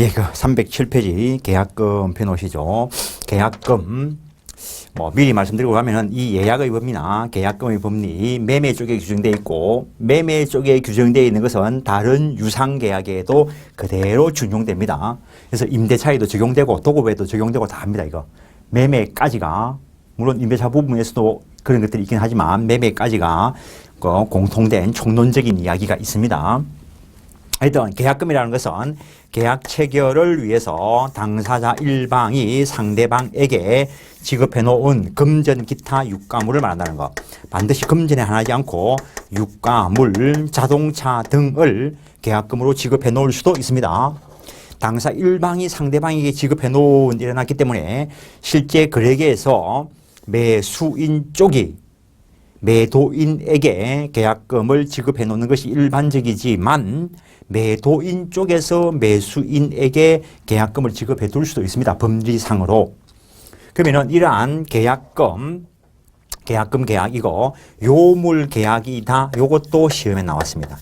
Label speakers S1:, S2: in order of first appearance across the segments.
S1: 예, 그 307페이지 계약금 펴놓으시죠. 계약금 미리 말씀드리고 가면은 이 예약의 법리나 계약금의 법리 매매 쪽에 규정되어 있고 매매 쪽에 규정되어 있는 것은 다른 유상 계약에도 그대로 준용됩니다. 그래서 임대차에도 적용되고 도급에도 적용되고 다 합니다. 이거 매매까지가 물론 임대차 부분에서도 그런 것들이 있긴 하지만 매매까지가 공통된 총론적인 이야기가 있습니다. 하여튼 계약금이라는 것은 계약 체결을 위해서 당사자 일방이 상대방에게 지급해 놓은 금전 기타 유가물을 말한다는 것. 반드시 금전에 한하지 않고 유가물, 자동차 등을 계약금으로 지급해 놓을 수도 있습니다. 당사 일방이 상대방에게 지급해 놓은 일이 났기 때문에 실제 거래계에서 매수인 쪽이 매도인에게 계약금을 지급해 놓는 것이 일반적이지만 매도인 쪽에서 매수인에게 계약금을 지급해 둘 수도 있습니다. 법리상으로. 그러면은 이러한 계약금 계약 이거 요물 계약이다. 요것도 시험에 나왔습니다.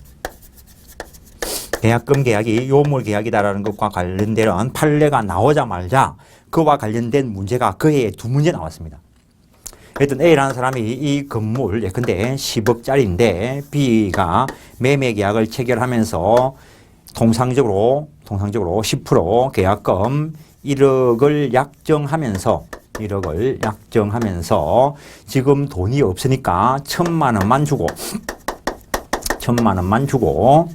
S1: 계약금 계약이 요물 계약이다라는 것과 관련된 판례가 나오자마자 그와 관련된 문제가 그 해에 두 문제 나왔습니다. 하여튼 A라는 사람이 이 건물 예컨대 10억짜리인데 B가 매매 계약을 체결하면서 통상적으로 10% 계약금 1억을 약정하면서 지금 돈이 없으니까 1,000만 원만 주고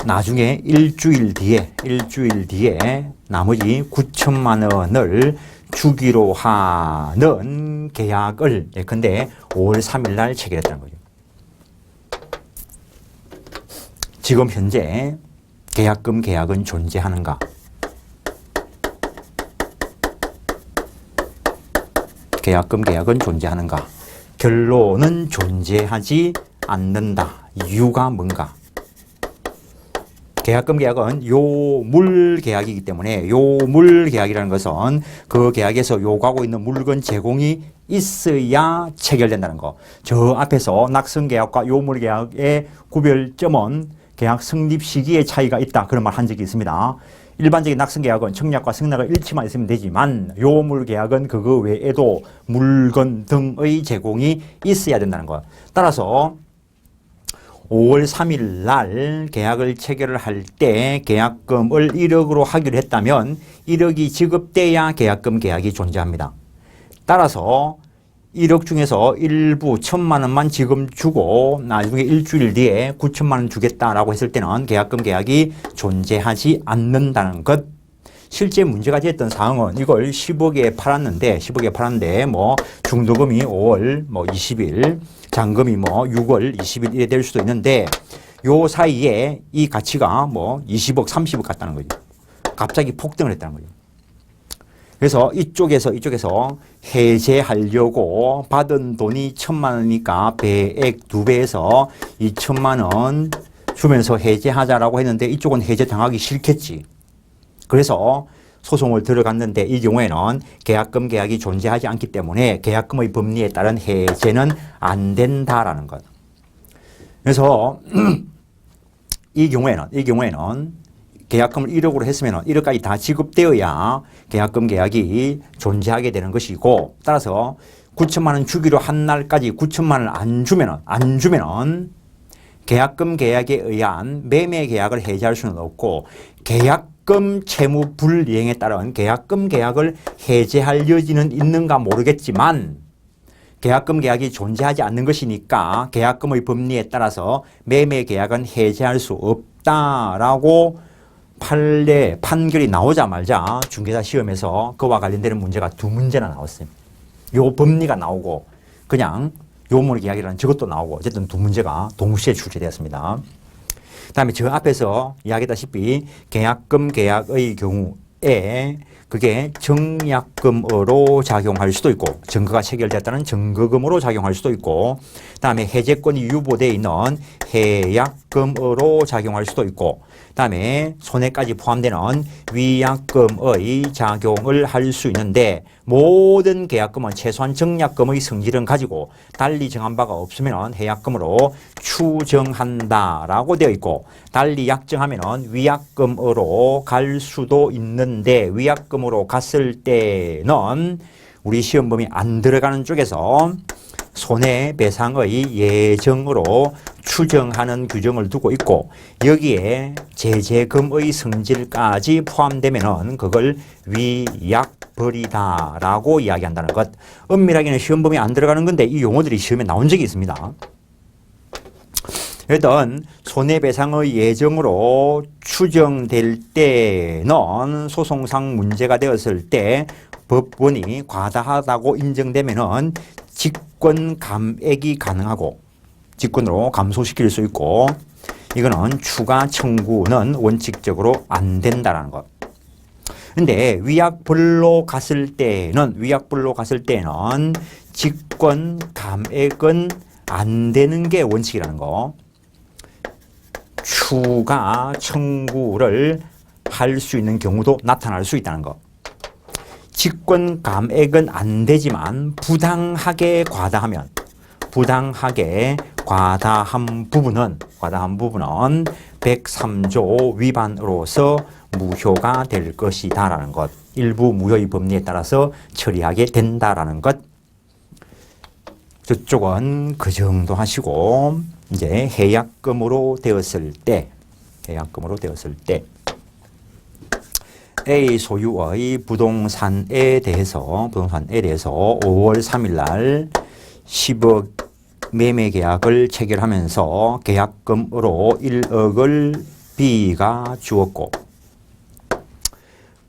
S1: 나중에 일주일 뒤에 나머지 9천만 원을 주기로 하는 계약을 예컨대 5월 3일 날 체결했다는 거죠. 지금 현재 계약금 계약은 존재하는가? 계약금 계약은 존재하는가? 결론은 존재하지 않는다. 이유가 뭔가? 계약금 계약은 요물 계약이기 때문에 요물 계약이라는 것은 그 계약에서 요구하고 있는 물건 제공이 있어야 체결된다는 거. 저 앞에서 낙승 계약과 요물 계약의 구별점은 계약 성립 시기의 차이가 있다. 그런 말 한 적이 있습니다. 일반적인 낙승 계약은 청약과 승낙을 일치만 있으면 되지만 요물 계약은 그거 외에도 물건 등의 제공이 있어야 된다는 거. 따라서 5월 3일 날 계약을 체결을 할 때 계약금을 1억으로 하기로 했다면 1억이 지급돼야 계약금 계약이 존재합니다. 따라서 1억 중에서 일부 1,000만 원만 지금 주고 나중에 일주일 뒤에 9천만 원 주겠다라고 했을 때는 계약금 계약이 존재하지 않는다는 것. 실제 문제가 됐던 사항은 이걸 10억에 팔았는데 중도금이 5월 20일, 잔금이 6월 20일 이래 될 수도 있는데 요 사이에 이 가치가 20억, 30억 같다는 거죠. 갑자기 폭등을 했다는 거죠. 그래서 이쪽에서 해제하려고 받은 돈이 1,000만 원이니까 배액 2배에서 2천만 원 주면서 해제하자라고 했는데 이쪽은 해제 당하기 싫겠지. 그래서 소송을 들어갔는데 이 경우에는 계약금 계약이 존재하지 않기 때문에 계약금의 법리에 따른 해제는 안 된다라는 것. 그래서 이 경우에는 계약금을 1억으로 했으면 1억까지 다 지급되어야 계약금 계약이 존재하게 되는 것이고 따라서 9천만 원 주기로 한 날까지 9천만 원을 안 주면은 계약금 계약에 의한 매매 계약을 해제할 수는 없고 계약금 채무 불이행에 따른 계약금 계약을 해제할 여지는 있는가 모르겠지만 계약금 계약이 존재하지 않는 것이니까 계약금의 법리에 따라서 매매 계약은 해제할 수 없다라고 판결이 나오자마자 중개사 시험에서 그와 관련되는 문제가 두 문제나 나왔어요. 요 법리가 나오고 그냥 요물 계약이라는 저것도 나오고 어쨌든 두 문제가 동시에 출제되었습니다. 그다음에 저 앞에서 이야기했다시피 계약금 계약의 경우에 그게 정약금으로 작용할 수도 있고 증거가 체결됐다는 증거금으로 작용할 수도 있고 그다음에 해제권이 유보되어 있는 해약금으로 작용할 수도 있고 그다음에 손해까지 포함되는 위약금의 작용을 할 수 있는데 모든 계약금은 최소한 정약금의 성질은 가지고 달리 정한 바가 없으면 해약금으로 추정한다라고 되어 있고 달리 약정하면 위약금으로 갈 수도 있는데 위약금으로 갔을 때는 우리 시험범위 안 들어가는 쪽에서 손해배상의 예정으로 추정하는 규정을 두고 있고 여기에 제재금의 성질까지 포함되면은 그걸 위약벌이다라고 이야기한다는 것. 엄밀하게는 시험범위 안 들어가는 건데 이 용어들이 시험에 나온 적이 있습니다. 일단 손해배상의 예정으로 추정될 때는 소송상 문제가 되었을 때 법원이 과다하다고 인정되면은 직권 감액이 가능하고 직권으로 감소시킬 수 있고 이거는 추가 청구는 원칙적으로 안 된다는 것. 근데 위약불로 갔을 때는 직권 감액은 안 되는 게 원칙이라는 거. 추가 청구를 할 수 있는 경우도 나타날 수 있다는 거. 직권 감액은 안 되지만 부당하게 과다한 부분은 103조 위반으로서 무효가 될 것이다라는 것. 일부 무효의 법리에 따라서 처리하게 된다라는 것. 저쪽은 그 정도 하시고 이제 해약금으로 되었을 때 A 소유의 부동산에 대해서 5월 3일 날 10억 매매 계약을 체결하면서 계약금으로 1억을 B가 주었고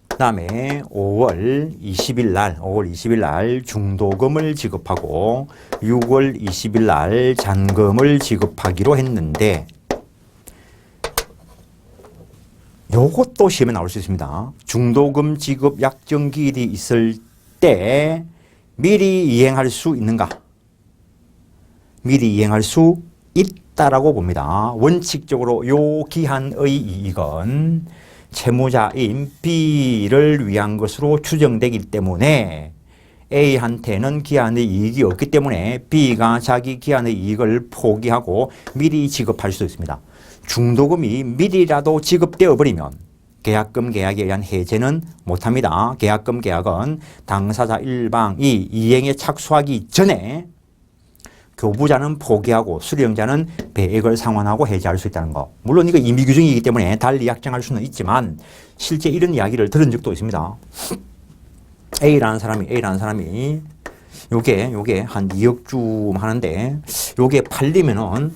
S1: 그다음에 5월 20일 날 중도금을 지급하고 6월 20일 날 잔금을 지급하기로 했는데 요것도 시험에 나올 수 있습니다. 중도금 지급 약정기일이 있을 때 미리 이행할 수 있는가? 미리 이행할 수 있다라고 봅니다. 원칙적으로 요 기한의 이익은 채무자인 B를 위한 것으로 추정되기 때문에 A한테는 기한의 이익이 없기 때문에 B가 자기 기한의 이익을 포기하고 미리 지급할 수도 있습니다. 중도금이 미리라도 지급되어 버리면 계약금 계약에 의한 해제는 못합니다. 계약금 계약은 당사자 일방이 이행에 착수하기 전에 교부자는 포기하고 수령자는 배액을 상환하고 해제할 수 있다는 거. 물론 이거 임의 규정이기 때문에 달리 약정할 수는 있지만 실제 이런 이야기를 들은 적도 있습니다. A라는 사람이 요게 한 2억쯤 하는데 요게 팔리면은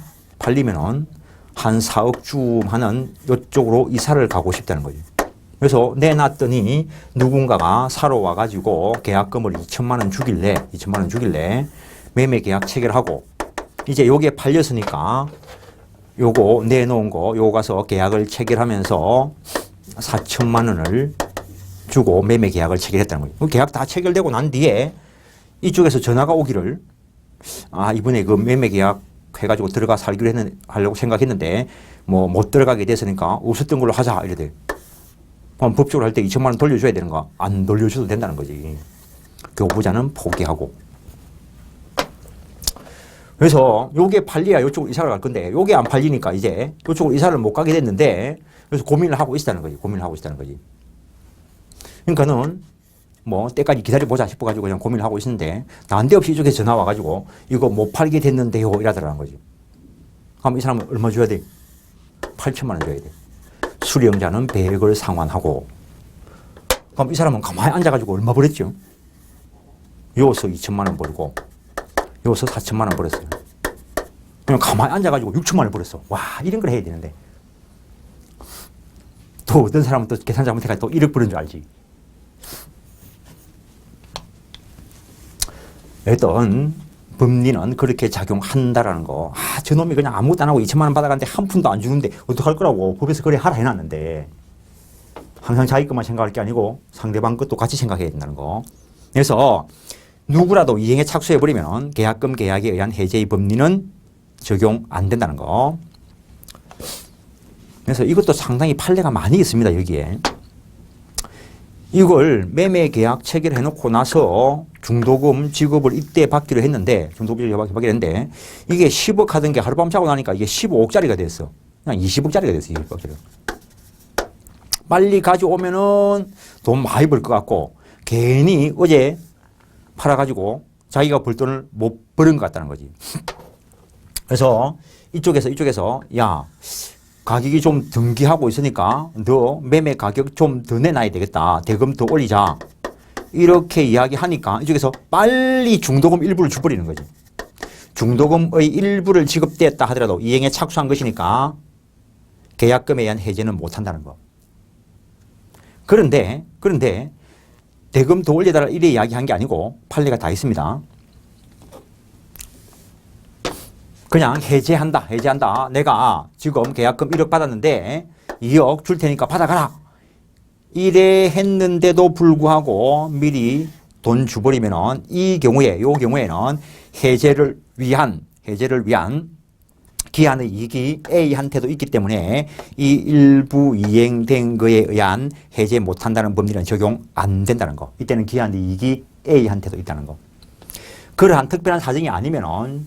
S1: 한 4억쯤 하는 이쪽으로 이사를 가고 싶다는 거죠. 그래서 내놨더니 누군가가 사러 와가지고 계약금을 2천만 원 주길래 매매 계약 체결하고 이제 요게 팔렸으니까 요거 내놓은 거 요거 가서 계약을 체결하면서 4천만 원을 주고 매매 계약을 체결했다는 거예요. 계약 다 체결되고 난 뒤에 이쪽에서 전화가 오기를 이번에 그 매매 계약 해가지고 들어가 살기로 하려고 생각했는데 뭐 못 들어가게 됐으니까 없었던 걸로 하자 이래대. 그럼 법적으로 할 때 2천만 원 돌려줘야 되는가? 안 돌려줘도 된다는 거지. 교부자는 포기하고. 그래서 요게 팔려야 이쪽으로 이사를 갈 건데 요게 안 팔리니까 이제 이쪽으로 이사를 못 가게 됐는데 그래서 고민을 하고 있다는 거지. 그러니까는 뭐 때까지 기다려보자 싶어가지고 그냥 고민을 하고 있는데 난데없이 이쪽에 전화 와가지고 이거 못 팔게 됐는데요 이러더라는 거지. 그럼 이 사람은 얼마 줘야 돼? 8천만 원 줘야 돼. 수령자는 배액을 상환하고 그럼 이 사람은 가만히 앉아가지고 얼마 벌었죠? 요서 2천만 원 벌고 요서 4천만 원 벌었어요. 그냥 가만히 앉아가지고 6천만 원 벌었어. 와 이런 걸 해야 되는데 또 어떤 사람은 또 계산 잘못해가지고 또 1억 벌은 줄 알지. 일단 법리는 그렇게 작용한다라는 거. 저놈이 그냥 아무것도 안 하고 2천만 원 받아가는데 한 푼도 안 주는데 어떡할 거라고 법에서 그래 하라 해놨는데 항상 자기 것만 생각할 게 아니고 상대방 것도 같이 생각해야 된다는 거. 그래서 누구라도 이행에 착수해버리면 계약금 계약에 의한 해제의 법리는 적용 안 된다는 거. 그래서 이것도 상당히 판례가 많이 있습니다. 여기에. 이걸 매매 계약 체결해 놓고 나서 중도금 지급을 이때 받기로 했는데 중도금 지급을 받기로 했는데 이게 10억 하던 게 하룻밤 자고 나니까 이게 15억짜리가 됐어. 그냥 20억짜리가 됐어. 20억짜리. 빨리 가져오면은 돈 많이 벌 것 같고 괜히 어제 팔아가지고 자기가 벌 돈을 못 버는 것 같다는 거지. 그래서 이쪽에서 야 가격이 좀 등기하고 있으니까 너 매매 가격 좀 더 내놔야 되겠다. 대금 더 올리자. 이렇게 이야기하니까 이쪽에서 빨리 중도금 일부를 줘버리는 거지. 중도금의 일부를 지급됐다 하더라도 이행에 착수한 것이니까 계약금에 의한 해제는 못한다는 거. 그런데 대금 더 올려달라 이래 이야기한 게 아니고 판례가 다 있습니다. 그냥 해제한다. 내가 지금 계약금 1억 받았는데 2억 줄 테니까 받아가라. 이래 했는데도 불구하고 미리 돈 줘버리면은 요 경우에는 해제를 위한 기한의 이익이 A한테도 있기 때문에 이 일부 이행된 거에 의한 해제 못한다는 법리는 적용 안 된다는 거. 이때는 기한의 이익이 A한테도 있다는 거. 그러한 특별한 사정이 아니면은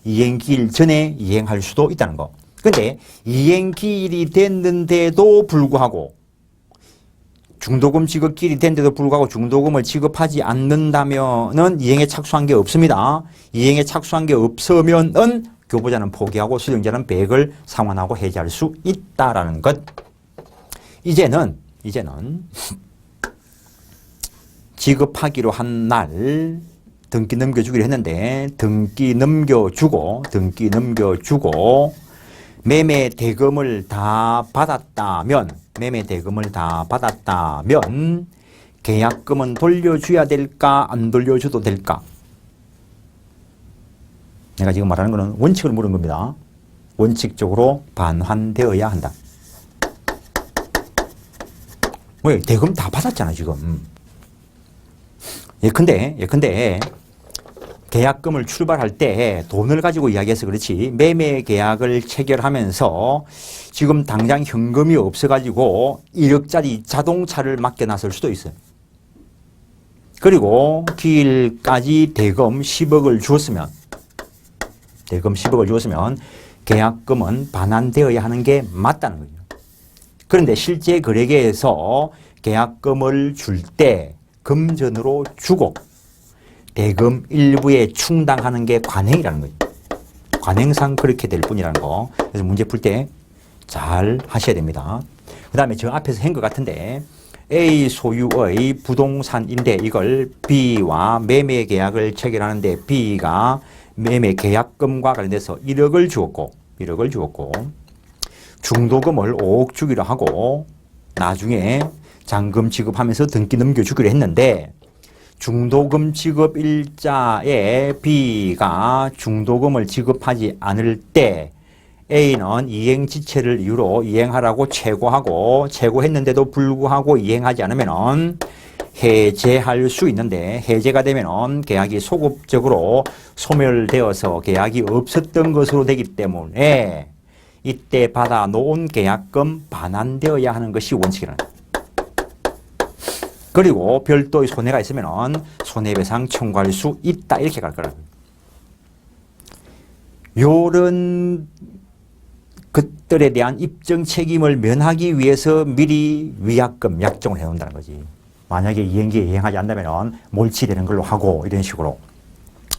S1: 이행기일 전에 이행할 수도 있다는 거. 근데 이행기일이 됐는데도 불구하고 중도금 지급기일이 됐는데도 불구하고 중도금을 지급하지 않는다면은 이행에 착수한 게 없습니다. 이행에 착수한 게 없으면은 교부자는 포기하고 수령자는 배액을 상환하고 해지할 수 있다라는 것. 이제는 지급하기로 한 날 등기 넘겨주기로 했는데 등기 넘겨주고 매매 대금을 다 받았다면 계약금은 돌려줘야 될까 안 돌려줘도 될까? 내가 지금 말하는 거는 원칙을 물은 겁니다. 원칙적으로 반환되어야 한다. 왜? 대금 다 받았잖아 지금. 예컨대 계약금을 출발할 때 돈을 가지고 이야기해서 그렇지 매매 계약을 체결하면서 지금 당장 현금이 없어가지고 1억짜리 자동차를 맡겨놨을 수도 있어요. 그리고 기일까지 대금 10억을 주었으면 계약금은 반환되어야 하는 게 맞다는 거죠. 그런데 실제 거래계에서 계약금을 줄 때 금전으로 주고 대금 일부에 충당하는 게 관행이라는 거죠. 관행상 그렇게 될 뿐이라는 거. 그래서 문제 풀 때 잘 하셔야 됩니다. 그 다음에 저 앞에서 한 것 같은데 A 소유의 부동산인데 이걸 B와 매매 계약을 체결하는데 B가 매매 계약금과 관련돼서 1억을 주었고 중도금을 5억 주기로 하고 나중에 잔금 지급하면서 등기 넘겨주기로 했는데 중도금 지급 일자에 B가 중도금을 지급하지 않을 때 A는 이행지체를 이유로 이행하라고 최고했는데도 불구하고 이행하지 않으면 해제할 수 있는데 해제가 되면 계약이 소급적으로 소멸되어서 계약이 없었던 것으로 되기 때문에 이때 받아 놓은 계약금 반환되어야 하는 것이 원칙이라는 거예요. 그리고 별도의 손해가 있으면 손해배상 청구할 수 있다 이렇게 갈 거라고요. 요런 것들에 대한 입증 책임을 면하기 위해서 미리 위약금 약정을 해놓는다는 거지. 만약에 이행기에 이행하지 않는다면 몰치되는 걸로 하고 이런 식으로.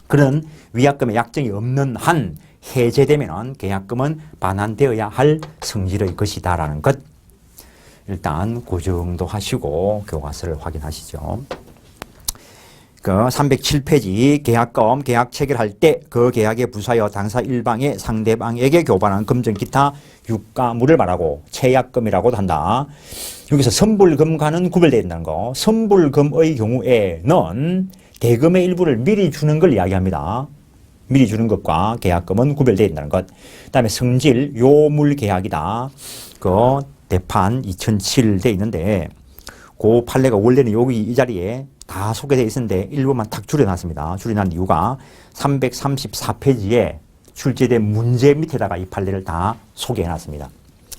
S1: 그런 위약금의 약정이 없는 한 해제되면 계약금은 반환되어야 할 성질의 것이다라는 것. 일단 그 정도 하시고 교과서를 확인하시죠. 그 307페이지 계약금 계약 체결할 때 그 계약에 부수하여 당사 일방의 상대방에게 교반한 금전 기타 유가물을 말하고 체약금이라고도 한다. 여기서 선불금과는 구별되어 있다는 거. 선불금의 경우에는 대금의 일부를 미리 주는 걸 이야기합니다. 미리 주는 것과 계약금은 구별되어 있다는 것. 그 다음에 성질 요물 계약이다. 그 대판 2007 돼 있는데 그 판례가 원래는 여기 이 자리에 다 소개되어 있었는데 일부만 탁 줄여놨습니다. 줄여놓은 이유가 334페이지에 출제된 문제 밑에다가 이 판례를 다 소개해놨습니다.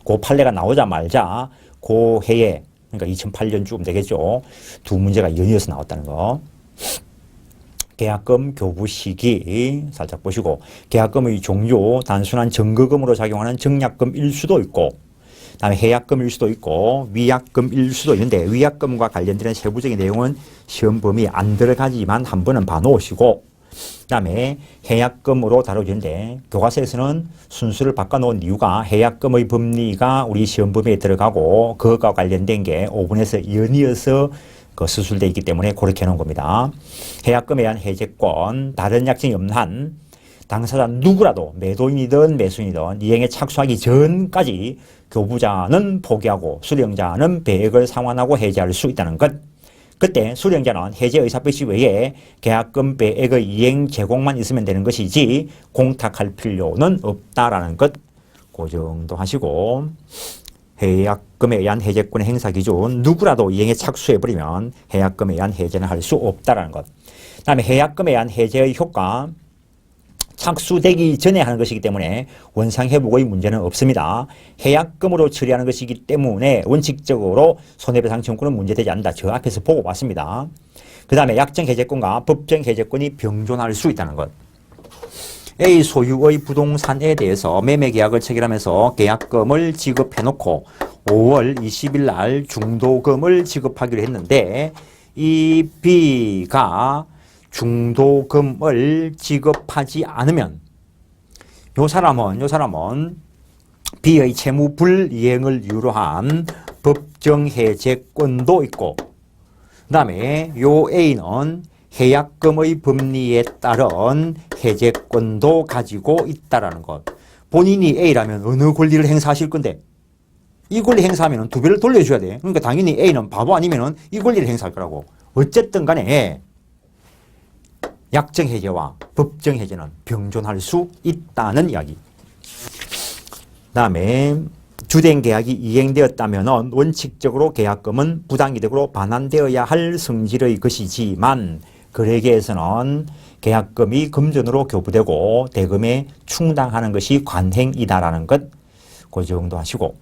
S1: 그 판례가 나오자마자 그 해에 그러니까 2008년쯤 되겠죠. 두 문제가 연이어서 나왔다는 거. 계약금 교부 시기 살짝 보시고 계약금의 종류 단순한 정거금으로 작용하는 정약금일 수도 있고 그다음에 해약금일 수도 있고 위약금일 수도 있는데 위약금과 관련된 세부적인 내용은 시험 범위에 안 들어가지만 한 번은 봐놓으시고 그다음에 해약금으로 다뤄지는데 교과서에서는 순수를 바꿔놓은 이유가 해약금의 법리가 우리 시험 범위에 들어가고 그것과 관련된 게 5분에서 연이어서 그 수술되어 있기 때문에 그렇게 해놓은 겁니다. 해약금에 대한 해제권, 다른 약정이 없는 한 당사자 누구라도 매도인이든 매수인이든 이행에 착수하기 전까지 교부자는 포기하고 수령자는 배액을 상환하고 해제할 수 있다는 것. 그때 수령자는 해제 의사표시 외에 계약금 배액의 이행 제공만 있으면 되는 것이지 공탁할 필요는 없다라는 것. 그 정도 하시고 해약금에 의한 해제권의 행사 기준 누구라도 이행에 착수해버리면 해약금에 의한 해제는 할 수 없다라는 것. 그 다음에 해약금에 의한 해제의 효과 착수되기 전에 하는 것이기 때문에 원상회복의 문제는 없습니다. 해약금으로 처리하는 것이기 때문에 원칙적으로 손해배상 청구는 문제되지 않는다. 저 앞에서 보고 봤습니다. 그 다음에 약정 해제권과 법정 해제권이 병존할 수 있다는 것. A 소유의 부동산에 대해서 매매계약을 체결하면서 계약금을 지급해놓고 5월 20일 날 중도금을 지급하기로 했는데 이 B가 중도금을 지급하지 않으면 요 사람은 B의 채무 불이행을 이유로 한 법정 해제권도 있고 그다음에 요 A는 해약금의 법리에 따른 해제권도 가지고 있다라는 것. 본인이 A라면 어느 권리를 행사하실 건데 이 권리 행사하면 두 배를 돌려줘야 돼. 그러니까 당연히 A는 바보 아니면 이 권리를 행사할 거라고. 어쨌든 간에 약정 해제와 법정 해제는 병존할 수 있다는 이야기. 그다음에 주된 계약이 이행되었다면 원칙적으로 계약금은 부당이득으로 반환되어야 할 성질의 것이지만 거래계에서는 계약금이 금전으로 교부되고 대금에 충당하는 것이 관행이다라는 것. 그 정도 하시고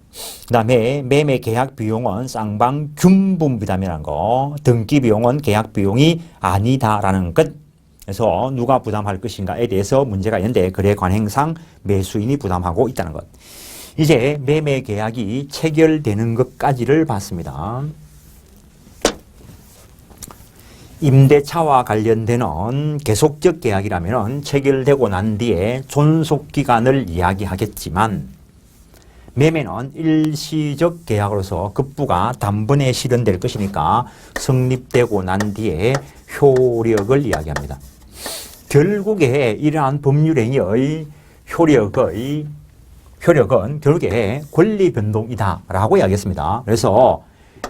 S1: 그 다음에 매매 계약 비용은 쌍방 균분 부담이라는 거. 등기 비용은 계약 비용이 아니다라는 것. 그래서 누가 부담할 것인가에 대해서 문제가 있는데 거래 관행상 매수인이 부담하고 있다는 것. 이제 매매 계약이 체결되는 것까지를 봤습니다. 임대차와 관련되는 계속적 계약이라면 체결되고 난 뒤에 존속기간을 이야기하겠지만 매매는 일시적 계약으로서 급부가 단번에 실현될 것이니까 성립되고 난 뒤에 효력을 이야기합니다. 결국에 이러한 법률행위의 효력은 결국에 권리변동이다라고 이야기했습니다. 그래서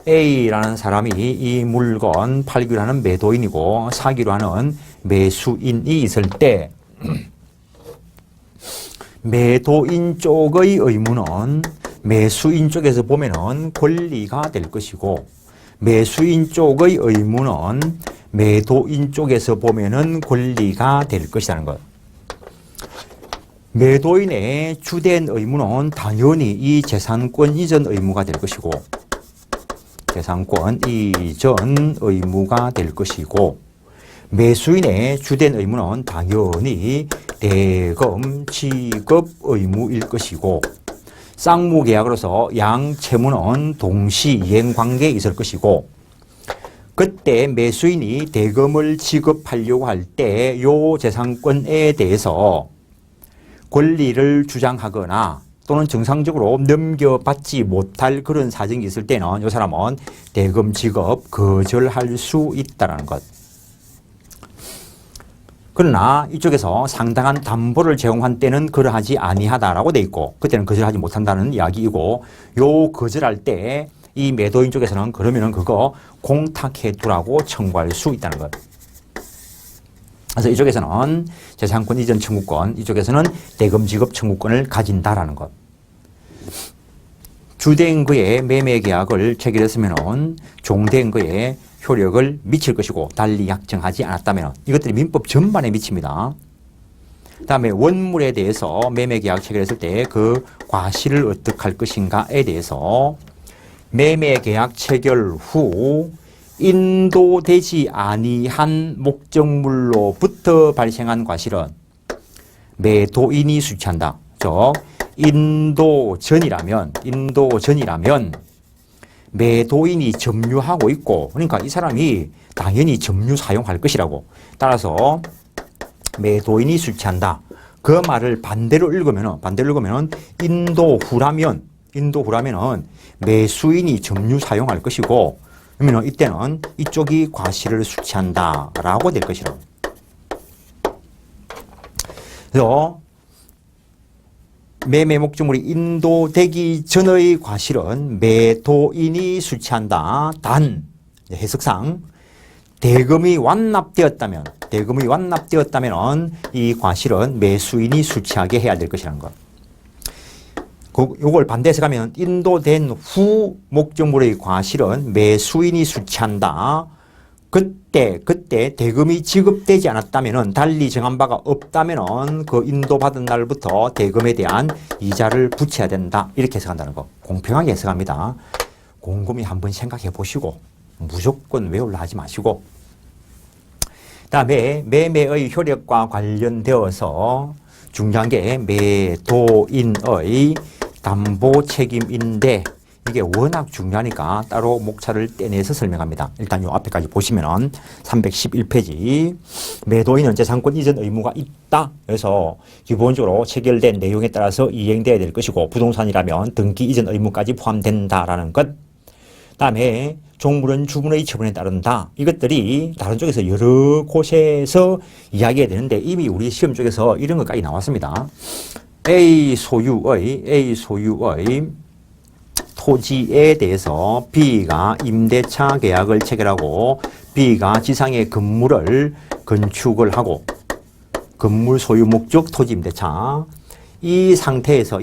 S1: A라는 사람이 이 물건 팔기로 하는 매도인이고 사기로 하는 매수인이 있을 때 매도인 쪽의 의무는 매수인 쪽에서 보면은 권리가 될 것이고 매수인 쪽의 의무는 매도인 쪽에서 보면은 권리가 될 것이라는 것. 매도인의 주된 의무는 당연히 이 재산권 이전 의무가 될 것이고 재산권 이전 의무가 될 것이고 매수인의 주된 의무는 당연히 대금 지급 의무일 것이고 쌍무계약으로서 양 채무는 동시 이행 관계에 있을 것이고 그때 매수인이 대금을 지급하려고 할 때 요 재산권에 대해서 권리를 주장하거나 또는 정상적으로 넘겨받지 못할 그런 사정이 있을 때는 이 사람은 대금 지급 거절할 수 있다는 것. 그러나 이쪽에서 상당한 담보를 제공한 때는 그러하지 아니하다라고 돼 있고 그때는 거절하지 못한다는 이야기이고 요 거절할 때 이 매도인 쪽에서는 그러면은 그거 공탁해두라고 청구할 수 있다는 것. 그래서 이쪽에서는 재산권 이전 청구권, 이쪽에서는 대금 지급 청구권을 가진다라는 것. 주된 그의 매매 계약을 체결했으면 종된 그의 효력을 미칠 것이고 달리 약정하지 않았다면 이것들이 민법 전반에 미칩니다. 그 다음에 원물에 대해서 매매 계약 체결했을 때 그 과실을 어떻게 할 것인가에 대해서 매매 계약 체결 후 인도되지 아니한 목적물로부터 발생한 과실은 매도인이 수취한다. 즉 인도 전이라면 매도인이 점유하고 있고 그러니까 이 사람이 당연히 점유 사용할 것이라고. 따라서 매도인이 수취한다. 그 말을 반대로 읽으면 인도 후라면 매수인이 점유 사용할 것이고 그러면 이때는 이쪽이 과실을 수취한다라고 될 것이라고. 그래서 매매 목적물이 인도되기 전의 과실은 매도인이 수취한다. 단 해석상 대금이 완납되었다면 이 과실은 매수인이 수취하게 해야 될 것이라는 것. 요걸 반대해서 가면 인도된 후 목적물의 과실은 매수인이 수취한다. 그때 대금이 지급되지 않았다면 달리 정한 바가 없다면 그 인도받은 날부터 대금에 대한 이자를 붙여야 된다. 이렇게 해석한다는 거. 공평하게 해석합니다. 곰곰이 한번 생각해 보시고 무조건 외우려 하지 마시고. 그다음에 매매의 효력과 관련되어서 중요한 게 매도인의 담보 책임인데 이게 워낙 중요하니까 따로 목차를 떼내서 설명합니다. 일단 요 앞에까지 보시면 311페이지 매도인은 재산권 이전 의무가 있다. 그래서 기본적으로 체결된 내용에 따라서 이행돼야 될 것이고 부동산이라면 등기 이전 의무까지 포함된다라는 것. 그다음에 종물은 주분의 처분에 따른다. 이것들이 다른 쪽에서 여러 곳에서 이야기해야 되는데 이미 우리 시험 쪽에서 이런 것까지 나왔습니다. A 소유의 토지에 대해서 B가 임대차 계약을 체결하고 B가 지상의 건물을 건축을 하고 건물 소유 목적 토지 임대차 이 상태에서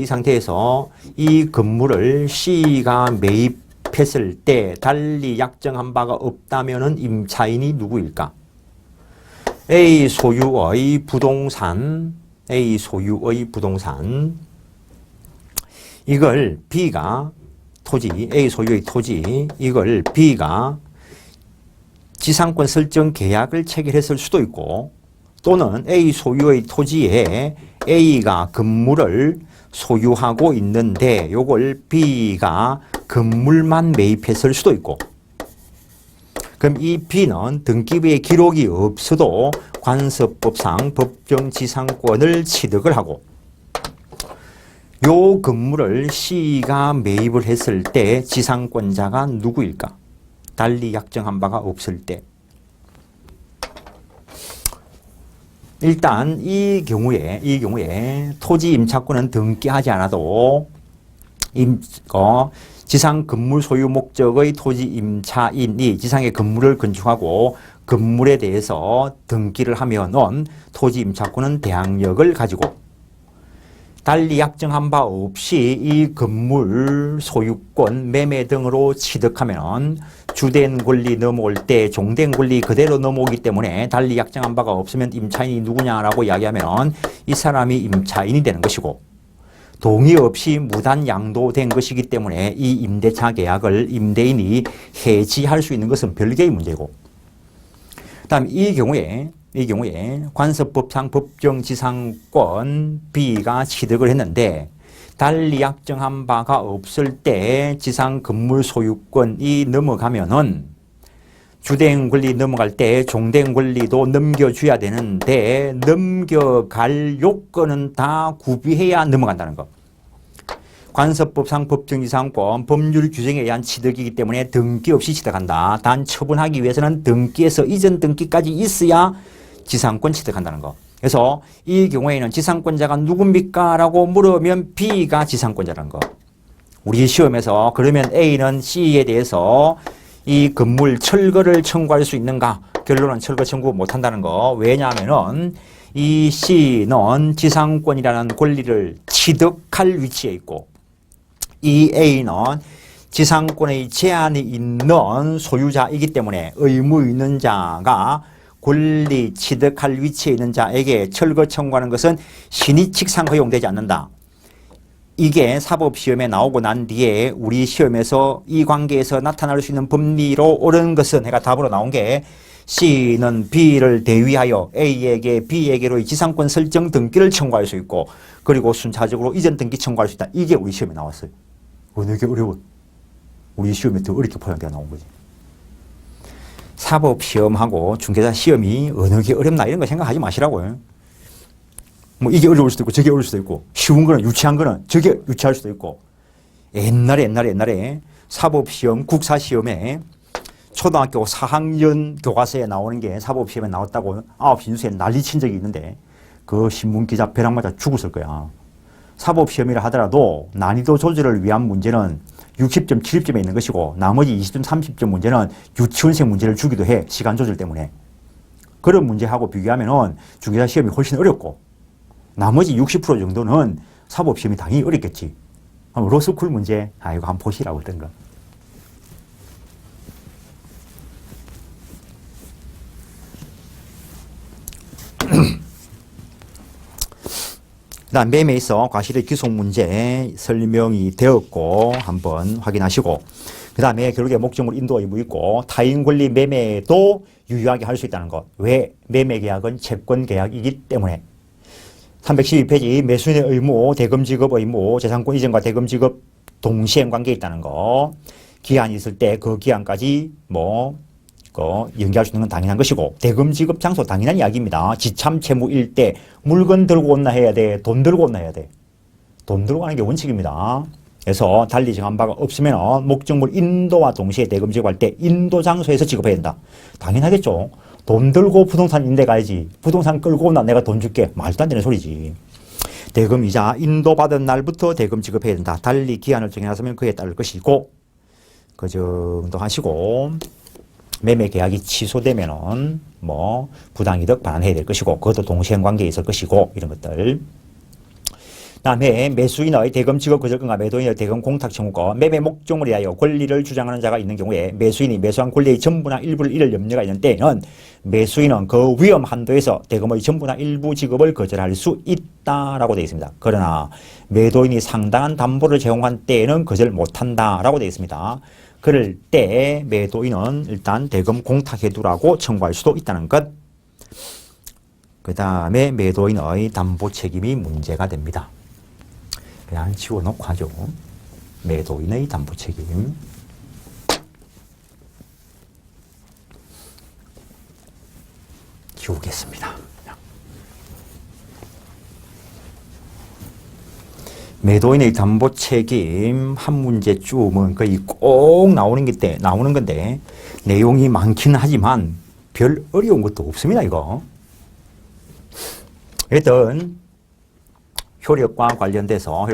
S1: 이 건물을 C가 매입했을 때 달리 약정한 바가 없다면은 임차인이 누구일까? A 소유의 부동산 이걸 B가 A 소유의 토지 이걸 B가 지상권 설정 계약을 체결했을 수도 있고 또는 A 소유의 토지에 A가 건물을 소유하고 있는데 이걸 B가 건물만 매입했을 수도 있고 그럼 이 B는 등기부에 기록이 없어도 관습법상 법정지상권을 취득을 하고 요 건물을 C가 매입을 했을 때 지상권자가 누구일까? 달리 약정한 바가 없을 때. 일단 이 경우에 토지 임차권은 등기하지 않아도 지상 건물 소유 목적의 토지 임차인이 지상의 건물을 건축하고 건물에 대해서 등기를 하면은 토지 임차권은 대항력을 가지고 달리 약정한 바 없이 이 건물 소유권 매매 등으로 취득하면 주된 권리 넘어올 때 종된 권리 그대로 넘어오기 때문에 달리 약정한 바가 없으면 임차인이 누구냐라고 이야기하면 이 사람이 임차인이 되는 것이고 동의 없이 무단 양도된 것이기 때문에 이 임대차 계약을 임대인이 해지할 수 있는 것은 별개의 문제고 그다음 이 경우에 관습법상 법정지상권 B가 취득을 했는데 달리 약정한 바가 없을 때 지상 건물 소유권이 넘어가면은 주된 권리 넘어갈 때 종된 권리도 넘겨줘야 되는데 넘겨갈 요건은 다 구비해야 넘어간다는 것. 관습법상 법정지상권 법률 규정에 의한 취득이기 때문에 등기 없이 취득한다. 단 처분하기 위해서는 등기에서 이전 등기까지 있어야 지상권 취득한다는 거. 그래서 이 경우에는 지상권자가 누굽니까? 라고 물으면 B가 지상권자라는 거. 우리 시험에서 그러면 A는 C에 대해서 이 건물 철거를 청구할 수 있는가? 결론은 철거 청구 못한다는 거. 왜냐하면은 이 C는 지상권이라는 권리를 취득할 위치에 있고 이 A는 지상권의 제한이 있는 소유자이기 때문에 의무 있는 자가 권리 취득할 위치에 있는 자에게 철거 청구하는 것은 신의칙상 허용되지 않는다. 이게 사법시험에 나오고 난 뒤에 우리 시험에서 이 관계에서 나타날 수 있는 법리로 옳은 것은 해가 답으로 나온 게 C는 B를 대위하여 A에게 B에게로의 지상권 설정 등기를 청구할 수 있고 그리고 순차적으로 이전 등기 청구할 수 있다. 이게 우리 시험에 나왔어요. 어느 게 어려워? 우리 시험에 더 어렵게 포함되어 나온 거지. 사법시험하고 중개사 시험이 어느 게 어렵나 이런 거 생각하지 마시라고요. 뭐 이게 어려울 수도 있고 저게 어려울 수도 있고 쉬운 거는 유치한 거는 저게 유치할 수도 있고 옛날에 사법시험 국사시험에 초등학교 4학년 교과서에 나오는 게 사법시험에 나왔다고 9시 뉴스에 난리친 적이 있는데 그 신문기자 벼락 맞아 죽었을 거야. 사법시험이라 하더라도 난이도 조절을 위한 문제는 60점, 70점에 있는 것이고 나머지 20점, 30점 문제는 유치원생 문제를 주기도 해. 시간 조절 때문에. 그런 문제하고 비교하면 중개사 시험이 훨씬 어렵고 나머지 60% 정도는 사법시험이 당연히 어렵겠지. 로스쿨 문제, 이거 한번 보시라고 그러던가. 그 다음 매매에 있어 과실의 귀속 문제 설명이 되었고 한번 확인하시고 그 다음에 결국에 목적물 인도 의무 있고 타인 권리 매매도 유효하게 할 수 있다는 것. 왜? 매매 계약은 채권 계약이기 때문에. 312페이지 매수인의 의무, 대금 지급 의무, 재산권 이전과 대금 지급 동시행 관계에 있다는 거. 기한이 있을 때 그 기한까지 연기할 수 있는 건 당연한 것이고 대금 지급 장소 당연한 이야기입니다. 지참 채무일 때 물건 들고 온나 해야 돼? 돈 들고 온나 해야 돼? 돈 들고 가는 게 원칙입니다. 그래서 달리 정한 바가 없으면 목적물 인도와 동시에 대금 지급할 때 인도 장소에서 지급해야 된다. 당연하겠죠. 돈 들고 부동산 인대 가야지. 부동산 끌고 온나 내가 돈 줄게. 말도 안 되는 소리지. 대금 이자 인도받은 날부터 대금 지급해야 된다. 달리 기한을 정해놨으면 그에 따를 것이고 그 정도 하시고 매매 계약이 취소되면은 부당이득 반환해야 될 것이고 그것도 동시행 관계에 있을 것이고 이런 것들. 다음에 매수인의 대금 지급 거절권과 매도인의 대금 공탁 청구권 매매 목적물에 의하여 권리를 주장하는 자가 있는 경우에 매수인이 매수한 권리의 전부나 일부를 잃을 염려가 있는 때에는 매수인은 그 위험 한도에서 대금의 전부나 일부 지급을 거절할 수 있다라고 되어 있습니다. 그러나 매도인이 상당한 담보를 제공한 때에는 거절 못한다라고 되어 있습니다. 그럴 때 매도인은 일단 대금 공탁해두라고 청구할 수도 있다는 것. 그 다음에 매도인의 담보 책임이 문제가 됩니다. 그냥 지워놓고 하죠. 매도인의 담보 책임. 지우겠습니다. 매도인의 담보 책임 한 문제쯤은 거의 꼭 나오는 건데 내용이 많긴 하지만 별 어려운 것도 없습니다. 이거. 일단 효력과 관련돼서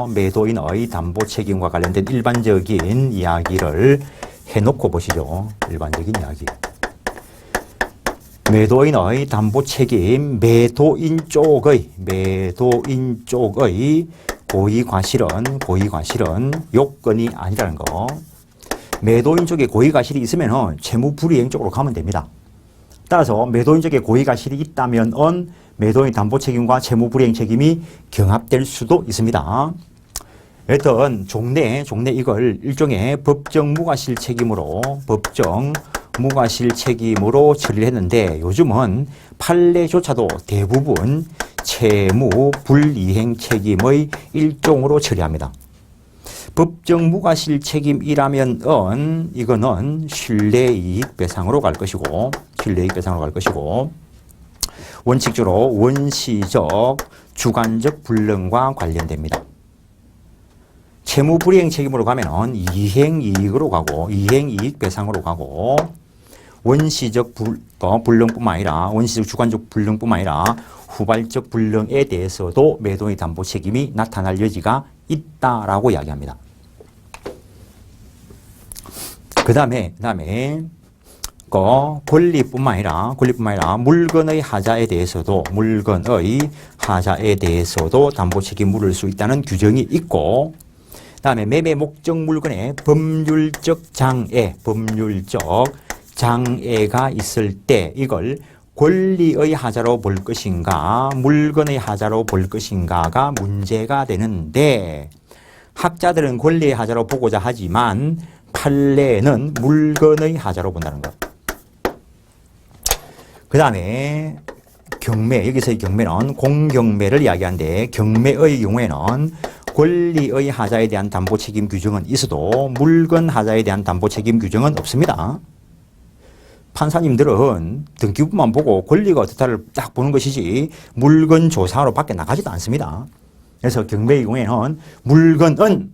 S1: 매도인의 담보 책임과 관련된 일반적인 이야기를 해놓고 보시죠. 일반적인 이야기. 매도인의 담보 책임, 매도인 쪽의 고의과실은 요건이 아니라는 거. 매도인 쪽에 고의과실이 있으면 채무불이행 쪽으로 가면 됩니다. 따라서 매도인 쪽에 고의과실이 있다면 매도인 담보 책임과 채무불이행 책임이 경합될 수도 있습니다. 일단 종래 이걸 일종의 법정 무과실 책임으로 처리를 했는데 요즘은 판례조차도 대부분 채무 불이행 책임의 일종으로 처리합니다. 법정 무과실 책임이라면 이거는 신뢰이익 배상으로 갈 것이고 원칙적으로 원시적 주관적 불능과 관련됩니다. 채무 불이행 책임으로 가면 이행이익으로 가고 이행이익 배상으로 가고 원시적 불능뿐만 아니라 원시적 주관적 불능뿐만 아니라 후발적 불능에 대해서도 매도인의 담보 책임이 나타날 여지가 있다라고 이야기합니다. 그 다음에 권리뿐만 아니라 물건의 하자에 대해서도 담보 책임 물을 수 있다는 규정이 있고 다음에 매매 목적 물건의 법률적 장애가 있을 때 이걸 권리의 하자로 볼 것인가 물건의 하자로 볼 것인가가 문제가 되는데 학자들은 권리의 하자로 보고자 하지만 판례는 물건의 하자로 본다는 것. 그 다음에 경매, 여기서의 경매는 공경매를 이야기하는데 경매의 경우에는 권리의 하자에 대한 담보 책임 규정은 있어도 물건 하자에 대한 담보 책임 규정은 없습니다. 판사님들은 등기부만 보고 권리가 어떻다를 딱 보는 것이지 물건 조사하러 밖에 나가지도 않습니다. 그래서 경매의 경우에는 물건은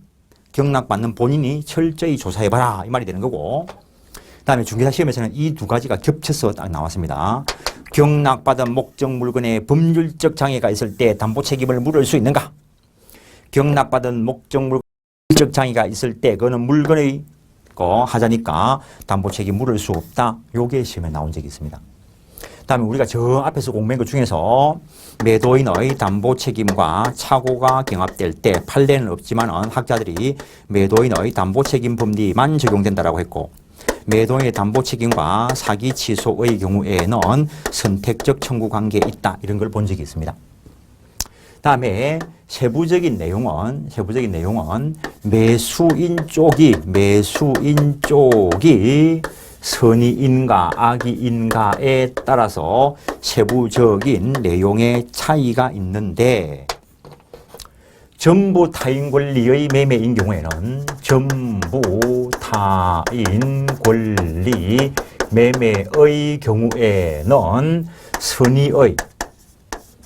S1: 경락받는 본인이 철저히 조사해봐라 이 말이 되는 거고 그 다음에 중개사 시험에서는 이 두 가지가 겹쳐서 딱 나왔습니다. 경락받은 목적 물건에 법률적 장애가 있을 때 담보 책임을 물을 수 있는가? 경락받은 목적 물건적 장애가 있을 때 그거는 물건의 하자니까 담보 책임 물을 수 없다. 요게 시험에 나온 적이 있습니다. 다음에 우리가 저 앞에서 공부한 것 중에서 매도인의 담보 책임과 착오가 경합될 때 판례는 없지만 학자들이 매도인의 담보 책임 법리만 적용된다라고 했고 매도인의 담보 책임과 사기 취소의 경우에는 선택적 청구 관계에 있다. 이런 걸 본 적이 있습니다. 다음에 세부적인 내용은 매수인 쪽이 선의인가 악의인가에 따라서 세부적인 내용의 차이가 있는데 전부 타인 권리의 매매인 경우에는 전부 타인 권리 매매의 경우에는 선의의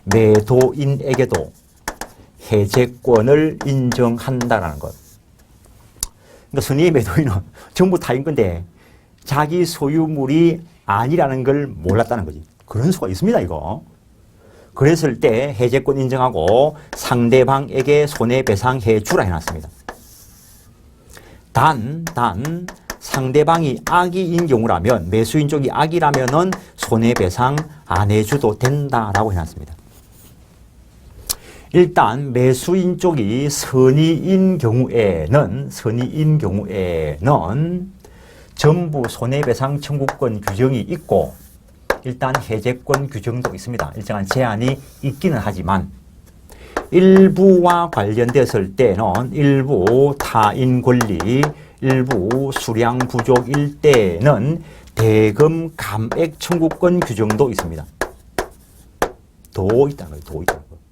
S1: 매도인에게도 해제권을 인정한다는 것. 그러니까 선의의 매도인은 전부 타인 건데 자기 소유물이 아니라는 걸 몰랐다는 거지. 그런 수가 있습니다, 이거. 그랬을 때 해제권 인정하고 상대방에게 손해배상해 주라 해놨습니다. 단 상대방이 악의인 경우라면 매수인 쪽이 악이라면은 손해배상 안 해줘도 된다라고 해놨습니다. 일단 매수인 쪽이 선의인 경우에는 전부 손해배상 청구권 규정이 있고 일단 해제권 규정도 있습니다. 일정한 제한이 있기는 하지만 일부와 관련됐을 때는 일부 타인 권리, 일부 수량 부족일 때는 대금 감액 청구권 규정도 있습니다. 더 있다는 거예요. 더 있다는 거예요.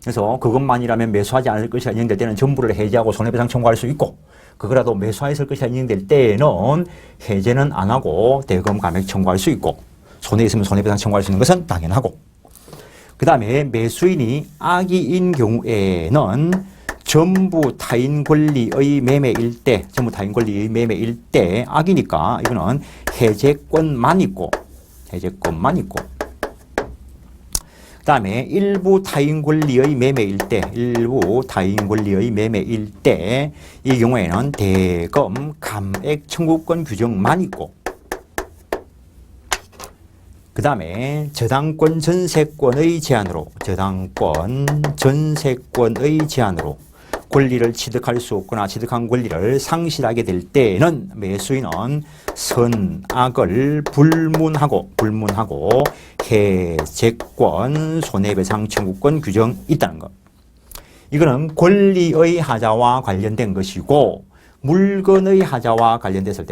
S1: 그래서 그것만이라면 매수하지 않을 것이 인정될 때는 전부를 해제하고 손해배상 청구할 수 있고 그거라도 매수했을 것이 인정될 때는 해제는 안 하고 대금 감액 청구할 수 있고 손해 있으면 손해배상 청구할 수 있는 것은 당연하고 그 다음에 매수인이 악의인 경우에는 전부 타인 권리의 매매일 때 악이니까 이거는 해제권만 있고 그 다음에 일부 타인 권리의 매매일 때 이 경우에는 대금 감액 청구권 규정만 있고 그 다음에 저당권 전세권의 제한으로 권리를 취득할 수 없거나 취득한 권리를 상실하게 될 때는 매수인은 선악을 불문하고 해제권 손해배상 청구권 규정이 있다는 것. 이거는 권리의 하자와 관련된 것이고 물건의 하자와 관련됐을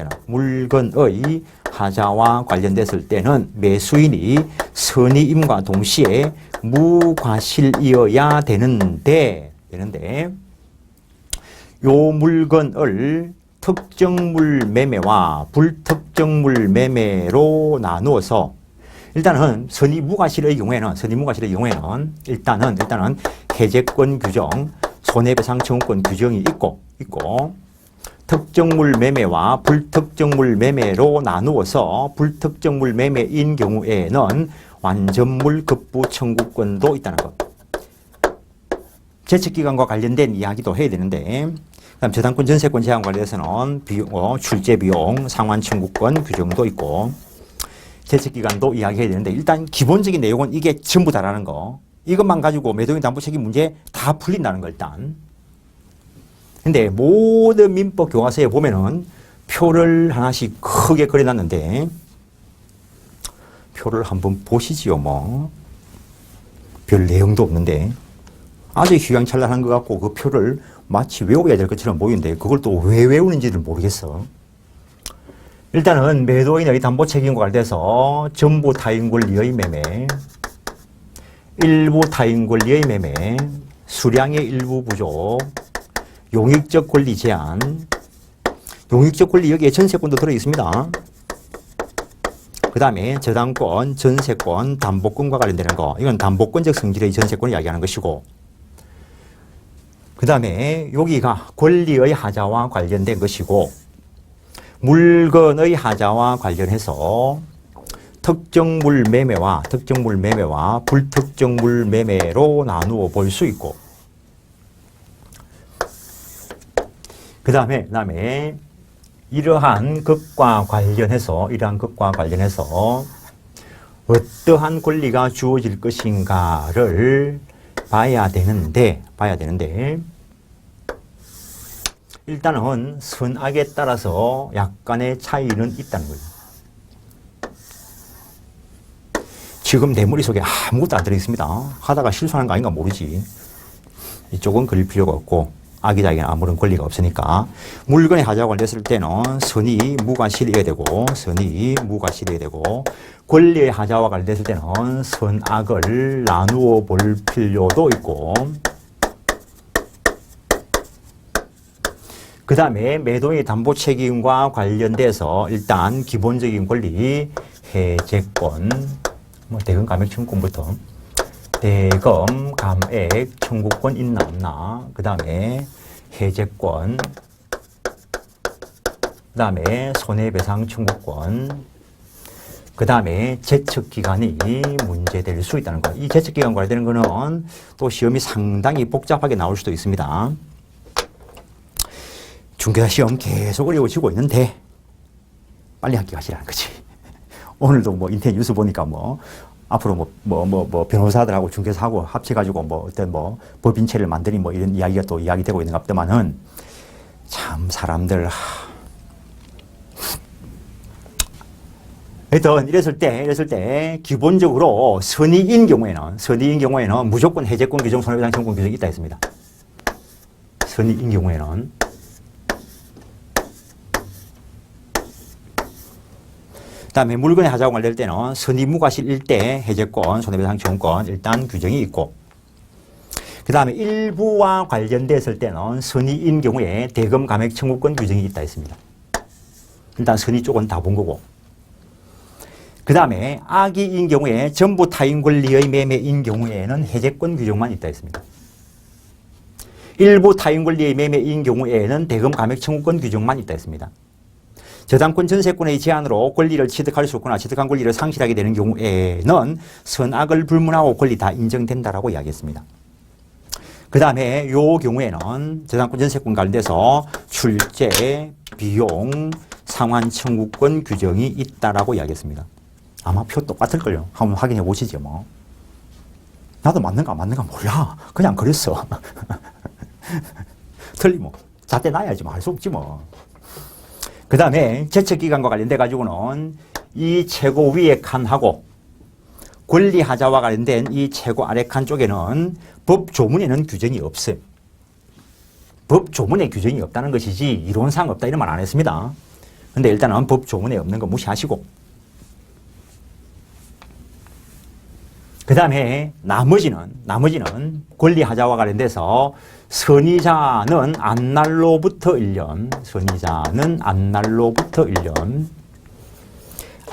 S1: 때는 매수인이 선의임과 동시에 무과실이어야 되는데 요 물건을 특정물 매매와 불특정물 매매로 나누어서 일단은 선의무과실의 경우에는 일단은 해제권 규정, 손해배상 청구권 규정이 있고 특정물 매매와 불특정물 매매로 나누어서 불특정물 매매인 경우에는 완전물 급부 청구권도 있다는 것. 제척기간과 관련된 이야기도 해야 되는데 그다음 저당권 전세권 제한과 관련해서는 출제 비용, 상환 청구권 규정도 있고 제척기간도 이야기해야 되는데 일단 기본적인 내용은 이게 전부 다라는 거. 이것만 가지고 매도인 담보 책임 문제 다 풀린다는 거 일단. 근데 모든 민법 교과서에 보면은 표를 하나씩 크게 그려놨는데 표를 한번 보시지요. 뭐 별 내용도 없는데 아주 휘황찬란한 것 같고 그 표를 마치 외워야 될 것처럼 보이는데 그걸 또 왜 외우는지를 모르겠어. 일단은 매도인의 담보 책임과 관련돼서 전부 타인 권리의 매매, 일부 타인 권리의 매매, 수량의 일부 부족, 용익적 권리 제한, 용익적 권리 여기에 전세권도 들어있습니다. 그 다음에 저당권, 전세권, 담보권과 관련되는 거. 이건 담보권적 성질의 전세권을 이야기하는 것이고, 그 다음에 여기가 권리의 하자와 관련된 것이고, 물건의 하자와 관련해서 특정물 매매와 불특정물 매매로 나누어 볼 수 있고, 그 다음에 이러한 것과 관련해서 어떠한 권리가 주어질 것인가를 봐야 되는데 일단은 선악에 따라서 약간의 차이는 있다는 거예요. 지금 내 머릿속에 아무것도 안 들어있습니다. 하다가 실수하는 거 아닌가 모르지. 이쪽은 그릴 필요가 없고 악의자에게 아무런 권리가 없으니까 물건의 하자와 관련됐을 때는 선의 무과실이어야 되고 권리의 하자와 관련됐을 때는 선악을 나누어 볼 필요도 있고 그 다음에 매도인의 담보 책임과 관련돼서 일단 기본적인 권리 해제권 대금 감액 청구권부터 대금 감액 청구권 있나 없나 그 다음에 해제권 그 다음에 손해배상 청구권 그 다음에 제척기간이 문제될 수 있다는 거. 이 제척기간 관련되는 거는 또 시험이 상당히 복잡하게 나올 수도 있습니다. 중개사 시험 계속 어려워지고 있는데 빨리 합격하시라는 거지. 오늘도 뭐 인터넷 뉴스 보니까 뭐 앞으로 변호사들하고 중개사하고 합쳐가지고 어떤 법인체를 만드니 이런 이야기가 또 이야기되고 있는 것 같더만은 참 사람들 하여튼 이랬을 때 기본적으로 선의인 경우에는 무조건 해제권 규정 손해배상 청구권 규정이 있다 했습니다. 선의인 경우에는 그다음에 물건의 하자와 관련될 때는 선의무과실일 때 해제권, 손해배상 청구권 일단 규정이 있고 그 다음에 일부와 관련됐을 때는 선의인 경우에 대금 감액 청구권 규정이 있다 했습니다. 일단 선의 쪽은 다 본 거고 그 다음에 악의인 경우에 전부 타인 권리의 매매인 경우에는 해제권 규정만 있다 했습니다. 일부 타인 권리의 매매인 경우에는 대금 감액 청구권 규정만 있다 했습니다. 저당권 전세권의 제한으로 권리를 취득할 수 없거나 취득한 권리를 상실하게 되는 경우에는 선악을 불문하고 권리 다 인정된다라고 이야기했습니다. 그 다음에 요 경우에는 저당권 전세권 관련돼서 출제, 비용, 상환 청구권 규정이 있다라고 이야기했습니다. 아마 표 똑같을걸요. 한번 확인해 보시죠. 나도 맞는가 몰라. 그냥 그랬어. 틀리면 잣대 놔야지 할 수 없지 뭐. 그 다음에 제척기간과 관련돼 가지고는 이 최고 위의 칸하고 권리하자와 관련된 이 최고 아래 칸 쪽에는 법 조문에는 규정이 없어요. 법 조문에 규정이 없다는 것이지 이론상 없다 이런 말 안 했습니다. 근데 일단은 법 조문에 없는 거 무시하시고 그 다음에 나머지는 권리하자와 관련돼서 선의자는 안날로부터 1년,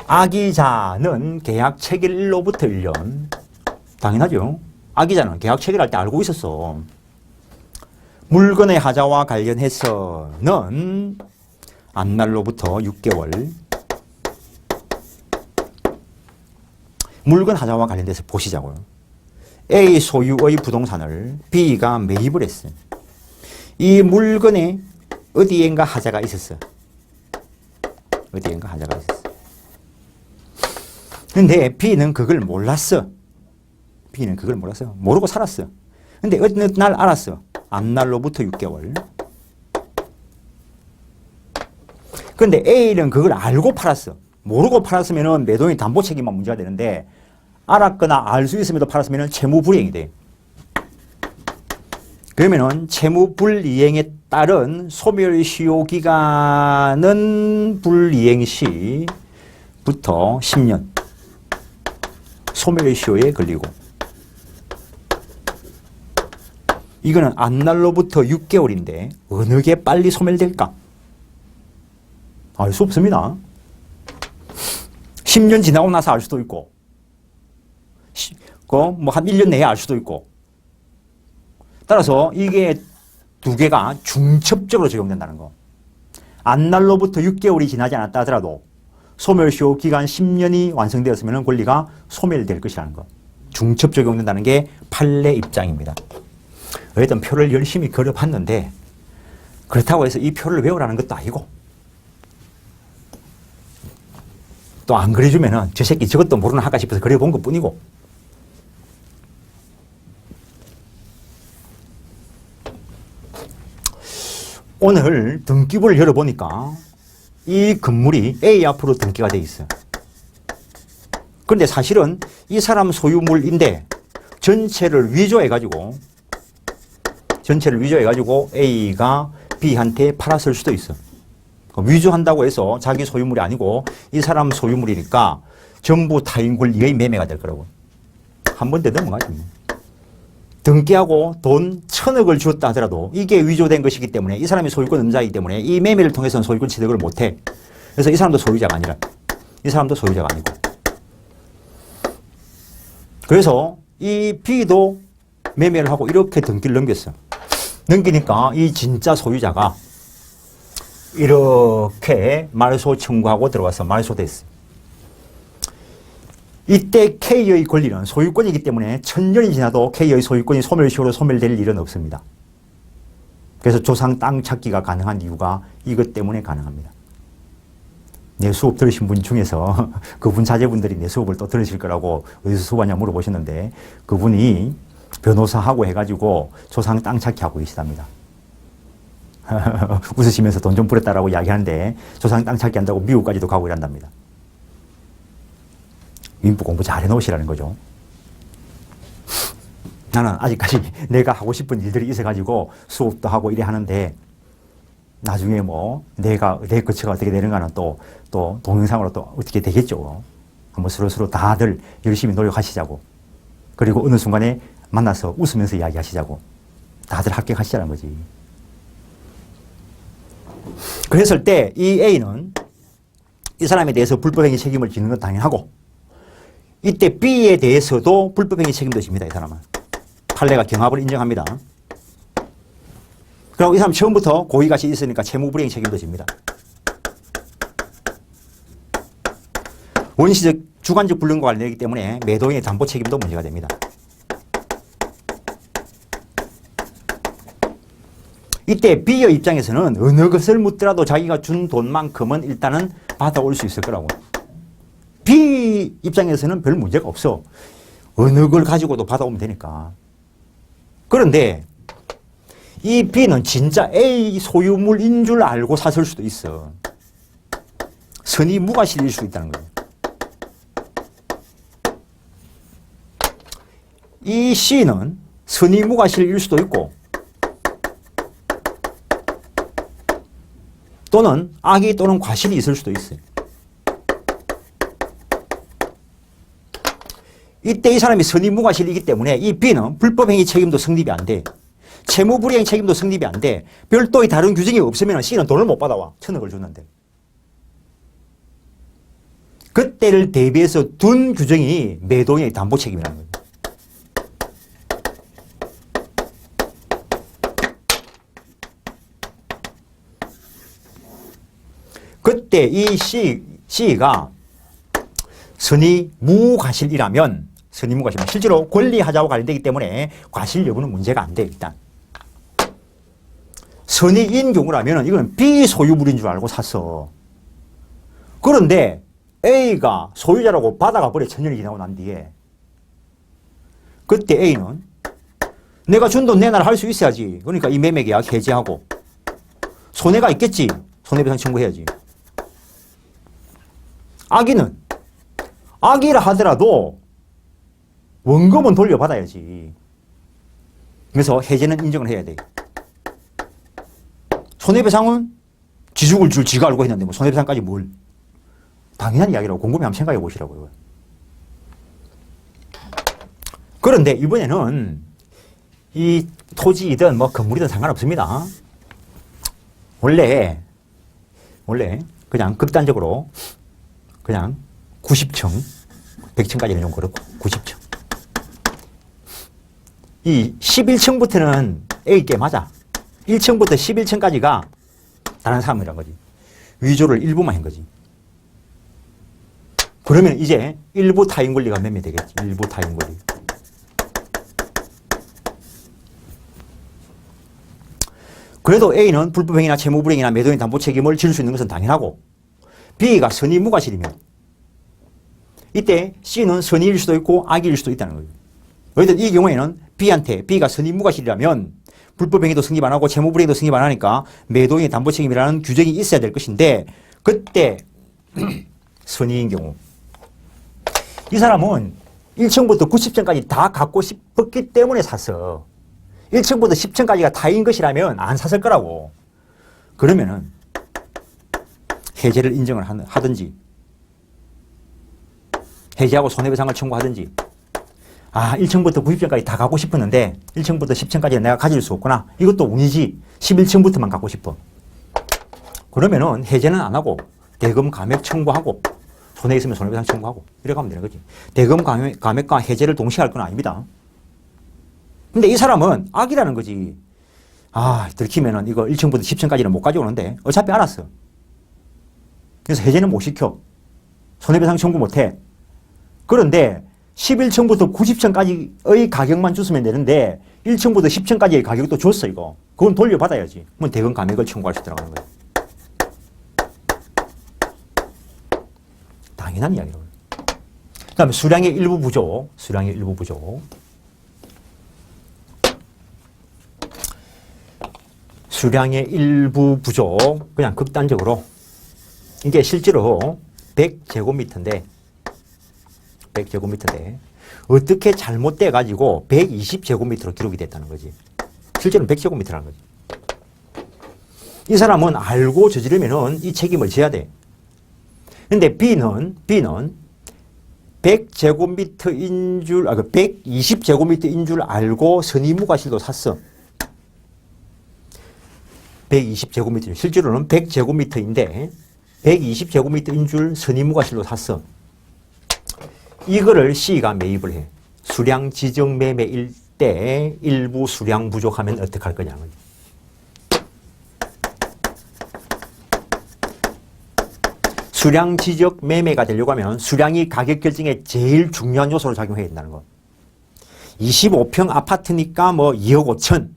S1: 악의자는 계약 체결일로부터 1년. 당연하죠. 악의자는 계약 체결할 때 알고 있었어. 물건의 하자와 관련해서는 안날로부터 6개월. 물건 하자와 관련돼서 보시자고요. A 소유의 부동산을 B가 매입을 했어요. 이 물건에 어디엔가 하자가 있었어. 근데 B는 그걸 몰랐어. 모르고 살았어. 근데 어느 날 알았어. 앞날로부터 6개월. 근데 A는 그걸 알고 팔았어. 모르고 팔았으면은 매도인 담보 책임만 문제가 되는데 알았거나 알 수 있음에도 팔았으면은 채무 불이행이 돼. 그러면은 채무 불이행에 따른 소멸시효 기간은 불이행 시부터 10년 소멸시효에 걸리고, 이거는 안날로부터 6개월인데 어느 게 빨리 소멸될까? 알 수 없습니다. 10년 지나고 나서 알 수도 있고, 뭐 한 1년 내에 알 수도 있고. 따라서 이게 두 개가 중첩적으로 적용된다는 거. 안날로부터 6개월이 지나지 않았다 하더라도 소멸시효 기간 10년이 완성되었으면 권리가 소멸될 것이라는 거. 중첩 적용된다는 게 판례 입장입니다. 어쨌든 표를 열심히 그려봤는데 그렇다고 해서 이 표를 외우라는 것도 아니고, 또 안 그려주면은 저 새끼 저것도 모르나 할까 싶어서 그려본 것 뿐이고. 오늘 등기부를 열어보니까 이 건물이 A 앞으로 등기가 돼 있어. 그런데 사실은 이 사람 소유물인데 전체를 위조해가지고 A가 B한테 팔았을 수도 있어. 위조한다고 해서 자기 소유물이 아니고 이 사람 소유물이니까 전부 타인 권리의 매매가 될 거라고. 한 번 더 넘어가지 뭐. 등기하고 돈 1,000억을 주었다 하더라도 이게 위조된 것이기 때문에 이 사람이 소유권 음자이기 때문에 이 매매를 통해서는 소유권 취득을 못해. 그래서 이 사람도 소유자가 아니라, 이 사람도 소유자가 아니고. 그래서 이 B도 매매를 하고 이렇게 등기를 넘겼어. 넘기니까 이 진짜 소유자가 이렇게 말소 청구하고 들어가서 말소됐어. 이때 K의 권리는 소유권이기 때문에 1000년이 지나도 K의 소유권이 소멸시효로 소멸될 일은 없습니다. 그래서 조상 땅 찾기가 가능한 이유가 이것 때문에 가능합니다. 내 수업 들으신 분 중에서 그분 자제분들이 내 수업을 또 들으실 거라고 어디서 수업하냐 물어보셨는데, 그분이 변호사하고 해가지고 조상 땅 찾기 하고 계시답니다. 웃으시면서 돈 좀 뿌렸다라고 이야기하는데 조상 땅 찾기 한다고 미국까지도 가고 이란답니다. 민법 공부 잘 해놓으시라는 거죠. 나는 아직까지 내가 하고 싶은 일들이 있어가지고 수업도 하고 이래 하는데, 나중에 뭐 내 거처가 어떻게 되는가는 또 동영상으로 또 어떻게 되겠죠. 한번 서로 다들 열심히 노력하시자고. 그리고 어느 순간에 만나서 웃으면서 이야기하시자고. 다들 합격하시자는 거지. 그랬을 때 이 A는 이 사람에 대해서 불법행위 책임을 지는 건 당연하고, 이때 B에 대해서도 불법행위 책임도 집니다. 이 사람은. 판례가 경합을 인정합니다. 그리고 이 사람 처음부터 고의가시 있으니까 채무불이행 책임도 집니다. 원시적 주관적 불능과 관련이기 때문에 매도인의 담보 책임도 문제가 됩니다. 이때 B의 입장에서는 어느 것을 묻더라도 자기가 준 돈만큼은 일단은 받아올 수 있을 거라고. B 입장에서는 별 문제가 없어. 어느 걸 가지고도 받아오면 되니까. 그런데 이 B는 진짜 A 소유물인 줄 알고 샀을 수도 있어. 선의 무과실일 수도 있다는 거예요. 이 C는 선의 무과실일 수도 있고, 또는 악의 또는 과실이 있을 수도 있어요. 이때 이 사람이 선의무과실이기 때문에 이 B는 불법행위 책임도 성립이 안 돼. 채무불이행 책임도 성립이 안 돼. 별도의 다른 규정이 없으면 C는 돈을 못 받아와. 1,000억을 줬는데. 그때를 대비해서 둔 규정이 매도인의 담보 책임이라는 거예요. 그때 이 C가 선의무과실이라면, 선의무과실은 실제로 권리하자와 관련되기 때문에 과실 여부는 문제가 안 돼. 일단 선의인 경우라면 이건 비소유물인 줄 알고 샀어. 그런데 A가 소유자라고 받아가 버려. 1000년이 지나고 난 뒤에. 그때 A는 내가 준 돈 내놔라 할 수 있어야지. 그러니까 이 매매계약 해지하고 손해가 있겠지. 손해배상 청구해야지. 악의는 악의라 하더라도 원금은 돌려받아야지. 그래서 해제는 인정을 해야 돼. 손해배상은 지 죽을 줄 지가 알고 했는데 뭐 손해배상까지 뭘. 당연한 이야기라고 곰곰이 한번 생각해 보시라고요. 그런데 이번에는 이 토지이든 뭐 건물이든 상관없습니다. 원래 그냥 극단적으로 그냥 90층, 100층까지는 좀 그렇고 90층. 이 11층부터는 A게 맞아. 1층부터 11층까지가 다른 사람이란 거지. 위조를 일부만 한 거지. 그러면 이제 일부 타인 권리가 매매되겠지. 일부 타인 권리. 그래도 A는 불법행위나 채무불이행이나 매도인 담보 책임을 질 수 있는 것은 당연하고 B가 선의무과실이면 이때 C는 선의일 수도 있고 악의일 수도 있다는 거예요. 어쨌든 이 경우에는 B한테 B가 선의무과실이라면 불법행위도 성립 안 하고 채무불이행도 성립 안 하니까 매도인의 담보 책임이라는 규정이 있어야 될 것인데 그때 선의인 경우 이 사람은 1층부터 90층까지 다 갖고 싶었기 때문에 샀어. 1층부터 10층까지가 타인 것이라면 안 샀을 거라고. 그러면은 해제를 인정을 하든지 해제하고 손해배상을 청구하든지 1층부터 90층까지 다 갖고 싶었는데 1층부터 10층까지는 내가 가질 수 없구나. 이것도 운이지. 11층부터만 갖고 싶어. 그러면은 해제는 안 하고 대금 감액 청구하고 손해 있으면 손해배상 청구하고 이래 가면 되는 거지. 대금 감액과 해제를 동시에 할 건 아닙니다. 근데 이 사람은 악이라는 거지. 들키면은 이거 1층부터 10층까지는 못 가져오는데 어차피 알았어. 그래서 해제는 못 시켜. 손해배상 청구 못 해. 그런데 11층부터 90층까지의 가격만 줬으면 되는데 1층부터 10층까지의 가격도 줬어 이거. 그건 돌려받아야지. 그러면 대금 감액을 청구할 수 있다는 거예요. 당연한 이야기라고요. 그 다음에 수량의 일부 부족. 수량의 일부 부족. 수량의 일부 부족. 그냥 극단적으로. 이게 실제로 100제곱미터인데 어떻게 잘못돼 가지고 120제곱미터로 기록이 됐다는 거지. 실제로는 100제곱미터라는 거지. 이 사람은 알고 저지르면은 이 책임을 져야 돼. 근데 B는 100제곱미터인 줄, 120제곱미터인 줄 알고 선의무과실도 샀어. 120제곱미터. 실제로는 100제곱미터인데 120제곱미터인 줄 선의무과실로 샀어. 이거를 C가 매입을 해. 수량 지정 매매일 때 일부 수량 부족하면 어떻게 할 거냐는 거지. 수량 지적 매매가 되려고 하면 수량이 가격 결정에 제일 중요한 요소로 작용해야 된다는 거. 25평 아파트니까 뭐 2억 5천.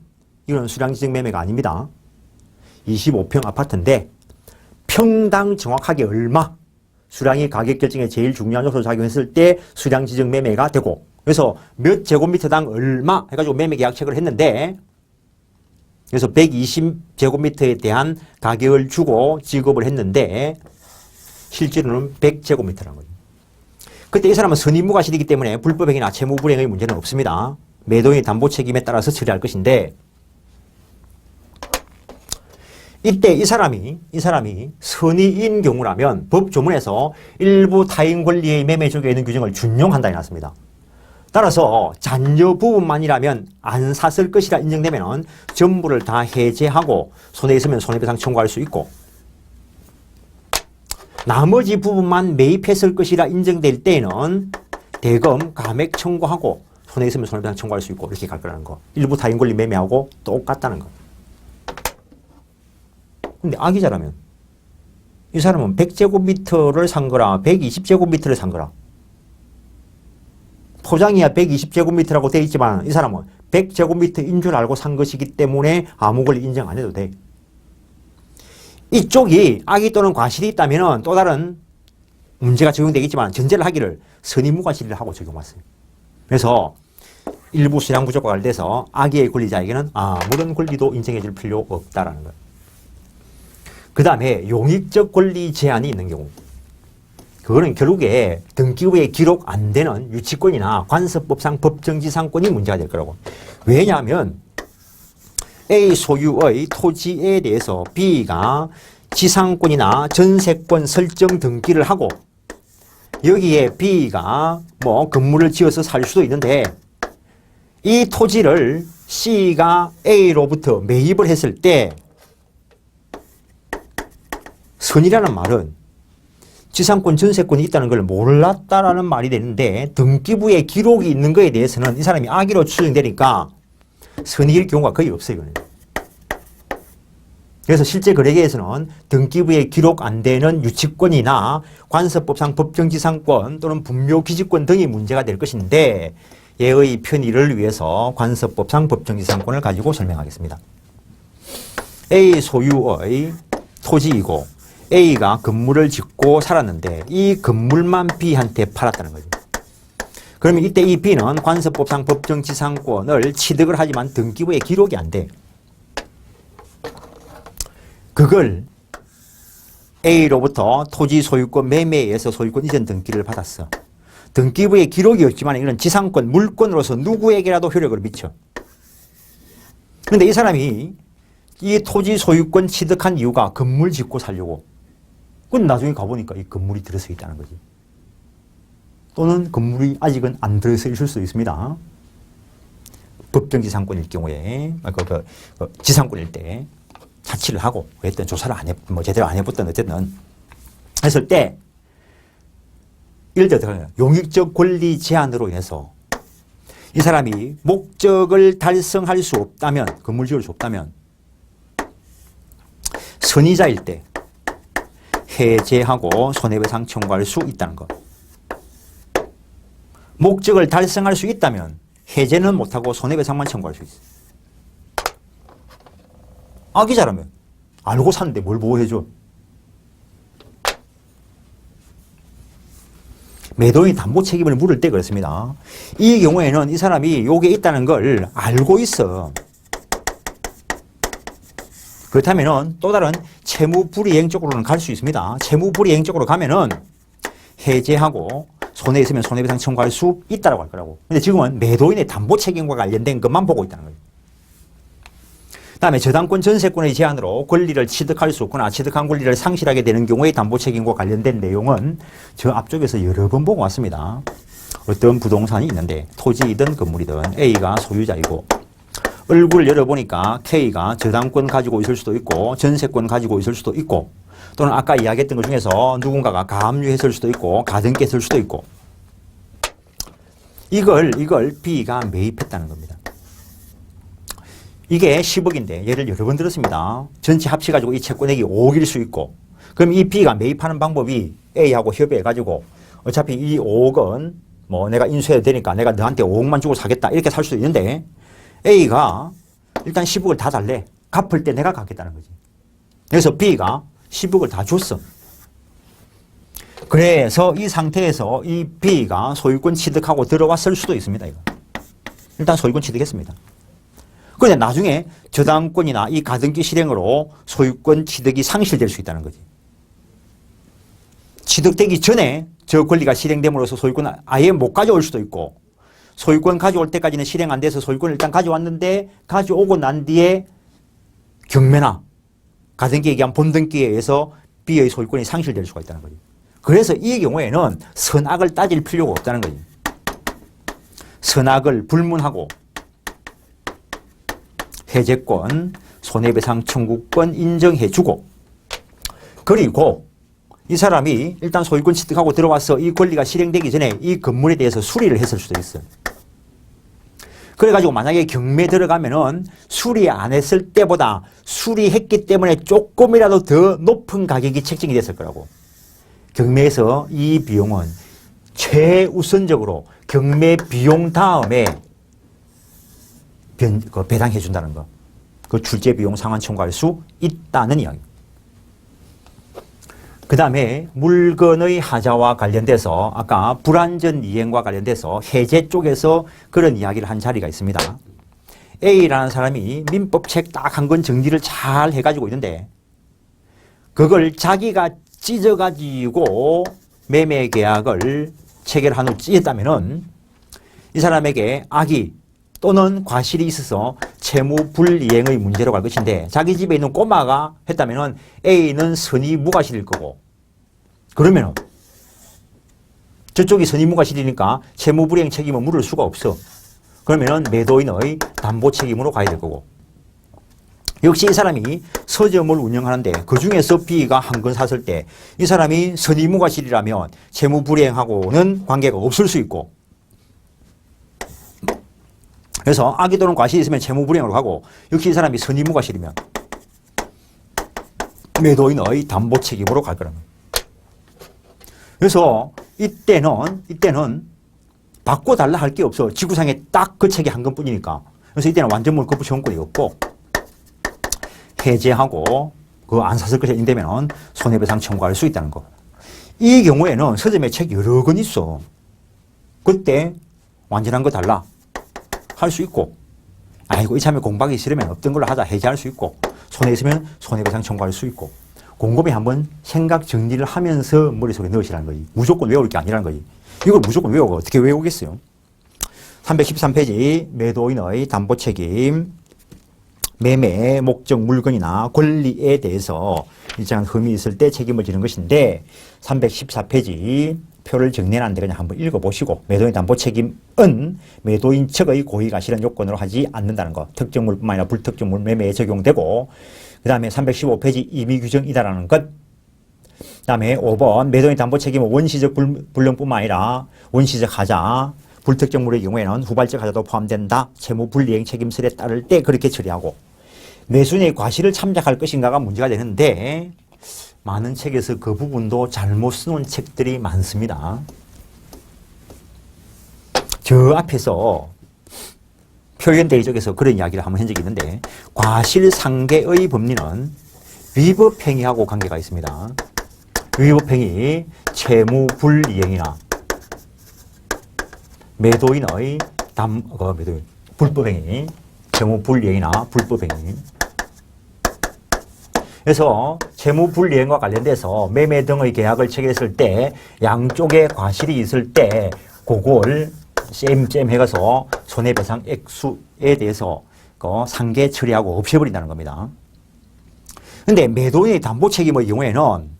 S1: 이건 수량 지적 매매가 아닙니다. 25평 아파트인데 평당 정확하게 얼마? 수량이 가격 결정에 제일 중요한 요소로 작용했을 때 수량 지정 매매가 되고 그래서 몇 제곱미터당 얼마 해가지고 매매 계약책을 했는데 그래서 120제곱미터에 대한 가격을 주고 지급을 했는데 실제로는 100제곱미터라는 거죠. 그때 이 사람은 선의무과실이기 때문에 불법행위나 채무불이행의 문제는 없습니다. 매도인의 담보 책임에 따라서 처리할 것인데 이때 이 사람이 선의인 경우라면 법 조문에서 일부 타인 권리의 매매 적용에 있는 규정을 준용한다 해놨습니다. 따라서 잔여 부분만이라면 안 샀을 것이라 인정되면 전부를 다 해제하고 손해 있으면 손해배상 청구할 수 있고 나머지 부분만 매입했을 것이라 인정될 때에는 대금 감액 청구하고 손해 있으면 손해배상 청구할 수 있고 이렇게 갈 거라는 거. 일부 타인 권리 매매하고 똑같다는 거. 근데 악의자라면 이 사람은 100제곱미터를 산 거라 120제곱미터를 산 거라 포장이야 120제곱미터라고 돼 있지만 이 사람은 100제곱미터인 줄 알고 산 것이기 때문에 아무 권리 인정 안 해도 돼. 이쪽이 악의 또는 과실이 있다면 또 다른 문제가 적용되겠지만 전제를 하기를 선의무과실을 하고 적용했어요. 그래서 일부 수량 부족과 관련돼서 악의의 권리자에게는 아무런 권리도 인정해 줄 필요 없다라는 거예요. 그 다음에 용익적 권리 제한이 있는 경우 그거는 결국에 등기부에 기록 안 되는 유치권이나 관습법상 법정지상권이 문제가 될 거라고. 왜냐하면 A 소유의 토지에 대해서 B가 지상권이나 전세권 설정 등기를 하고 여기에 B가 뭐 건물을 지어서 살 수도 있는데 이 토지를 C가 A로부터 매입을 했을 때 선이라는 말은 지상권, 전세권이 있다는 걸 몰랐다라는 말이 되는데 등기부에 기록이 있는 거에 대해서는 이 사람이 악의로 추정되니까 선의일 경우가 거의 없어요. 그래서 실제 거래계에서는 등기부에 기록 안 되는 유치권이나 관습법상 법정지상권 또는 분묘기지권 등이 문제가 될 것인데 예의 편의를 위해서 관습법상 법정지상권을 가지고 설명하겠습니다. A 소유의 토지이고 A가 건물을 짓고 살았는데 이 건물만 B한테 팔았다는 거죠. 그러면 이때 이 B는 관습법상 법정지상권을 취득을 하지만 등기부에 기록이 안 돼. 그걸 A로부터 토지 소유권 매매에 의해서 소유권 이전 등기를 받았어. 등기부에 기록이 없지만 이건 지상권, 물권으로서 누구에게라도 효력을 미쳐. 그런데 이 사람이 이 토지 소유권 취득한 이유가 건물 짓고 살려고. 그건 나중에 가보니까 이 건물이 들어서 있다는 거지. 또는 건물이 아직은 안 들어서 있을 수도 있습니다. 법정지상권일 경우에, 지상권일 때 자치를 하고, 했던 조사를 제대로 안 해봤던 어쨌든 했을 때, 예를 들어 용익적 권리 제한으로 인해서 이 사람이 목적을 달성할 수 없다면, 건물 지을 수 없다면, 선의자일 때 해제하고 손해배상 청구할 수 있다는 것. 목적을 달성할 수 있다면 해제는 못하고 손해배상만 청구할 수 있어. 악의자라면 알고 샀는데 뭘 보호해줘. 매도인이 담보 책임을 물을 때 그렇습니다. 이 경우에는 이 사람이 요게 있다는 걸 알고 있어. 그렇다면 또 다른 채무불이행 쪽으로는 갈 수 있습니다. 채무불이행 쪽으로 가면은 해제하고 손해 있으면 손해배상 청구할 수 있다라고 할 거라고. 근데 지금은 매도인의 담보 책임과 관련된 것만 보고 있다는 거예요. 그다음에 저당권 전세권의 제한으로 권리를 취득할 수 없거나 취득한 권리를 상실하게 되는 경우의 담보 책임과 관련된 내용은 저 앞쪽에서 여러 번 보고 왔습니다. 어떤 부동산이 있는데 토지이든 건물이든 A가 소유자이고 얼굴을 열어보니까 K가 저당권 가지고 있을 수도 있고 전세권 가지고 있을 수도 있고 또는 아까 이야기했던 것 중에서 누군가가 가압류했을 수도 있고 가등기했을 수도 있고 이걸 B가 매입했다는 겁니다. 이게 10억인데 예를 여러 번 들었습니다. 전체 합쳐가지고 이 채권액이 5억일 수 있고 그럼 이 B가 매입하는 방법이 A하고 협의해가지고 어차피 이 5억은 뭐 내가 인수해야 되니까 내가 너한테 5억만 주고 사겠다 이렇게 살 수도 있는데 A가 일단 10억을 다 달래. 갚을 때 내가 갚겠다는 거지. 그래서 B가 10억을 다 줬어. 그래서 이 상태에서 이 B가 소유권 취득하고 들어왔을 수도 있습니다. 이거. 일단 소유권 취득했습니다. 그런데 나중에 저당권이나 이 가등기 실행으로 소유권 취득이 상실될 수 있다는 거지. 취득되기 전에 저 권리가 실행됨으로써 소유권 아예 못 가져올 수도 있고 소유권 가져올 때까지는 실행 안 돼서 소유권을 일단 가져왔는데 가져오고 난 뒤에 경매나 가등기에 의한 본등기에 의해서 B의 소유권이 상실될 수가 있다는 거지. 그래서 이 경우에는 선악을 따질 필요가 없다는 거지. 선악을 불문하고 해제권, 손해배상 청구권 인정해주고 그리고 이 사람이 일단 소유권 취득하고 들어와서 이 권리가 실행되기 전에 이 건물에 대해서 수리를 했을 수도 있어요. 그래가지고 만약에 경매 들어가면은 수리 안 했을 때보다 수리했기 때문에 조금이라도 더 높은 가격이 책정이 됐을 거라고. 경매에서 이 비용은 최우선적으로 경매 비용 다음에 배당해 준다는 거. 그 출제 비용 상환 청구할 수 있다는 이야기. 그 다음에 물건의 하자와 관련돼서 아까 불완전 이행과 관련돼서 해제 쪽에서 그런 이야기를 한 자리가 있습니다. A라는 사람이 민법책 딱 한 건 정리를 잘 해가지고 있는데 그걸 자기가 찢어가지고 매매 계약을 체결한 후 찌었다면은 이 사람에게 악의 또는 과실이 있어서 채무 불이행의 문제로 갈 것인데 자기 집에 있는 꼬마가 했다면은 A는 선의 무과실일 거고 그러면은 저쪽이 선의 무과실이니까 채무 불이행 책임은 물을 수가 없어. 그러면은 매도인의 담보 책임으로 가야 될 거고 역시 이 사람이 서점을 운영하는데 그 중에서 B가 한 권 샀을 때 이 사람이 선의 무과실이라면 채무 불이행하고는 관계가 없을 수 있고 그래서 악의 또는 과실이 있으면 채무 불이행으로 가고 역시 이 사람이 선의 무과실이면 매도인의 담보 책임으로 갈 거라는 거예요. 그래서 이때는 바꿔달라 할 게 없어. 지구상에 딱 그 책이 한 권뿐이니까. 그래서 이때는 완전물 거부 청구권이 없고 해제하고 그 안 샀을 것이 인되면 손해배상 청구할 수 있다는 거. 이 경우에는 서점에 책 여러 권 있어. 그때 완전한 거 달라 할 수 있고 아이고 이참에 공부하기 싫으면 없던 걸로 하자 해제할 수 있고 손해 있으면 손해배상 청구할 수 있고 곰곰이 한번 생각 정리를 하면서 머릿속에 넣으시라는 거지. 무조건 외울 게 아니라는 거지. 이걸 무조건 외우고 어떻게 외우겠어요? 313페이지 매도인의 담보책임 매매 목적 물건이나 권리에 대해서 일정한 흠이 있을 때 책임을 지는 것인데 314페이지 표를 정리해놨는데 그냥 한번 읽어보시고 매도인 담보책임은 매도인 측의 고의가 실현 요건으로 하지 않는다는 것. 특정물뿐만 아니라 불특정물 매매에 적용되고 그 다음에 315페이지 임의규정이다라는 것. 그 다음에 5번 매도인 담보책임은 원시적 불능뿐만 아니라 원시적 하자, 불특정물의 경우에는 후발적 하자도 포함된다. 채무 불이행 책임설에 따를 때 그렇게 처리하고 매수인의 과실을 참작할 것인가가 문제가 되는데 많은 책에서 그 부분도 잘못 써놓은 책들이 많습니다. 저 앞에서 표현대의 쪽에서 그런 이야기를 한번 한 적이 있는데 과실상계의 법리는 위법행위하고 관계가 있습니다. 위법행위, 채무불이행이나 매도인의 불법행위, 채무불이행이나 불법행위. 그래서 채무불이행과 관련돼서 매매 등의 계약을 체결했을 때 양쪽에 과실이 있을 때 그걸 쌤 해가서 손해배상 액수에 대해서 상계 처리하고 없애버린다는 겁니다. 근데 매도인의 담보책임의 경우에는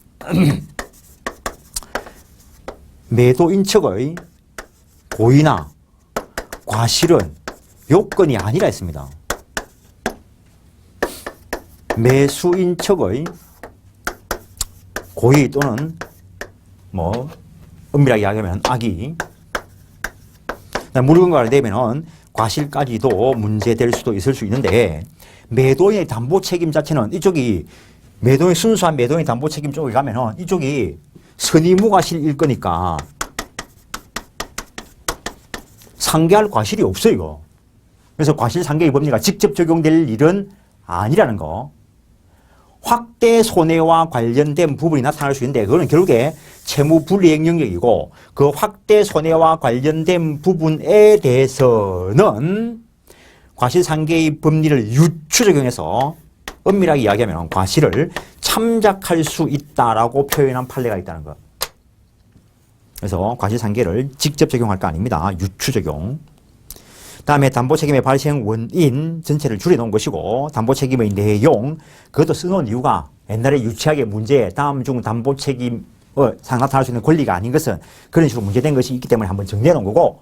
S1: 매도인 측의 고의나 과실은 요건이 아니라 했습니다. 매수인 측의 고의 또는 엄밀하게 이야기하면 악의 물건과 관련되면 과실까지도 문제될 수도 있을 수 있는데 매도인의 담보책임 자체는 이쪽이 매도인 순수한 매도인 담보책임 쪽에 가면은 이쪽이 선의무과실일 거니까 상계할 과실이 없어요. 그래서 과실상계의 법리가 직접 적용될 일은 아니라는 거. 확대 손해와 관련된 부분이 나타날 수 있는데 그거는 결국에 채무불이행 영역이고 그 확대 손해와 관련된 부분에 대해서는 과실상계의 법리를 유추 적용해서 엄밀하게 이야기하면 과실을 참작할 수 있다라고 표현한 판례가 있다는 것. 그래서 과실상계를 직접 적용할 거 아닙니다. 유추 적용. 다음에 담보책임의 발생 원인 전체를 줄여놓은 것이고 담보책임의 내용 그것도 써놓은 이유가 옛날에 유치하게 문제 다음 중 담보책임을 나타날 수 있는 권리가 아닌 것은 그런 식으로 문제된 것이 있기 때문에 한번 정리해놓은 거고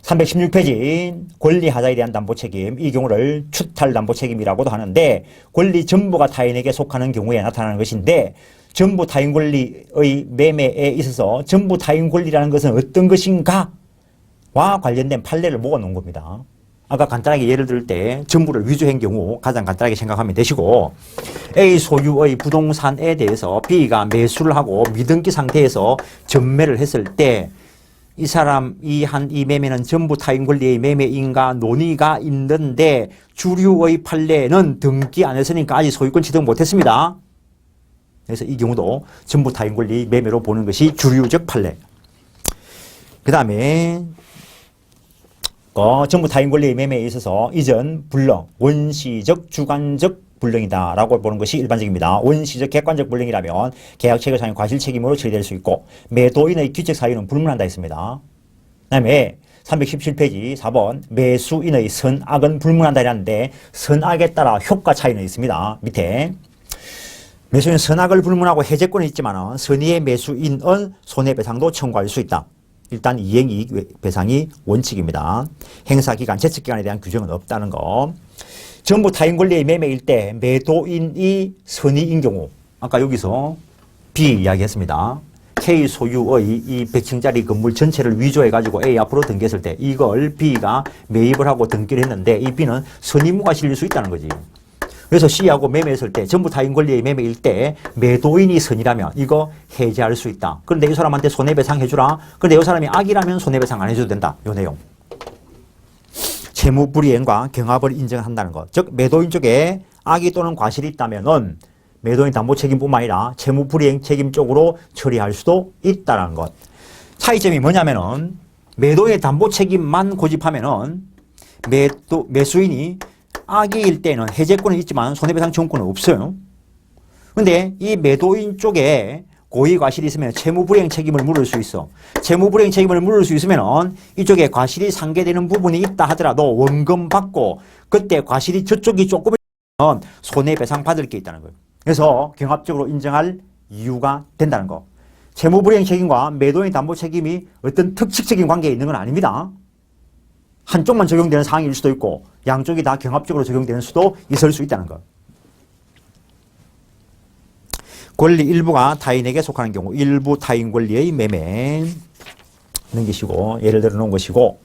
S1: 316페이지 권리하자에 대한 담보책임 이 경우를 추탈 담보책임이라고도 하는데 권리 전부가 타인에게 속하는 경우에 나타나는 것인데 전부 타인 권리의 매매에 있어서 전부 타인 권리라는 것은 어떤 것인가 와 관련된 판례를 모아놓은 겁니다. 아까 간단하게 예를 들 때 전부를 위조한 경우 가장 간단하게 생각하면 되시고 A 소유의 부동산에 대해서 B가 매수를 하고 미등기 상태에서 전매를 했을 때 이 사람 이 매매는 전부 타인 권리의 매매인가 논의가 있는데 주류의 판례는 등기 안 했으니까 아직 소유권 취득 못했습니다. 그래서 이 경우도 전부 타인 권리 매매로 보는 것이 주류적 판례. 그 다음에 전부 타인 권리의 매매에 있어서 이전 불능, 원시적, 주관적 불능이다라고 보는 것이 일반적입니다. 원시적 객관적 불능이라면 계약 체결 사유는 과실 책임으로 처리될 수 있고 매도인의 규칙 사유는 불문한다 했습니다. 그다음에 317페이지 4번 매수인의 선악은 불문한다 이라는데 선악에 따라 효과 차이는 있습니다. 밑에 매수인은 선악을 불문하고 해제권은 있지만 선의의 매수인은 손해배상도 청구할 수 있다. 일단 이행이익 배상이 원칙입니다. 행사기간, 제측기간에 대한 규정은 없다는 거. 전부 타인 권리의 매매일 때 매도인이 선의인 경우 아까 여기서 B 이야기했습니다. K 소유의 이 100층짜리 건물 전체를 위조해가지고 A 앞으로 등기했을 때 이걸 B가 매입을 하고 등기를 했는데 이 B는 선의무가 실릴 수 있다는 거지. 그래서 C하고 매매했을 때 전부 타인 권리의 매매일 때 매도인이 선이라면 이거 해제할 수 있다. 그런데 이 사람한테 손해배상 해주라. 그런데 이 사람이 악이라면 손해배상 안 해줘도 된다. 요 내용. 채무불이행과 경합을 인정한다는 것. 즉 매도인 쪽에 악의 또는 과실이 있다면은 매도인 담보 책임뿐만 아니라 채무불이행 책임 쪽으로 처리할 수도 있다는 것. 차이점이 뭐냐면은 매도인의 담보 책임만 고집하면은 매수인이 악의일 때는 해제권은 있지만 손해배상 청구권은 없어요. 근데 이 매도인 쪽에 고의 과실이 있으면 채무불이행 책임을 물을 수 있어. 채무불이행 책임을 물을 수 있으면 이쪽에 과실이 상계되는 부분이 있다 하더라도 원금 받고 그때 과실이 저쪽이 조금 있으면 손해배상 받을 게 있다는 거예요. 그래서 경합적으로 인정할 이유가 된다는 거. 채무불이행 책임과 매도인 담보 책임이 어떤 특칙적인 관계에 있는 건 아닙니다. 한쪽만 적용되는 사항일 수도 있고 양쪽이 다 경합적으로 적용되는 수도 있을 수 있다는 것. 권리 일부가 타인에게 속하는 경우 일부 타인 권리의 매매 넘기시고 예를 들어 놓은 것이고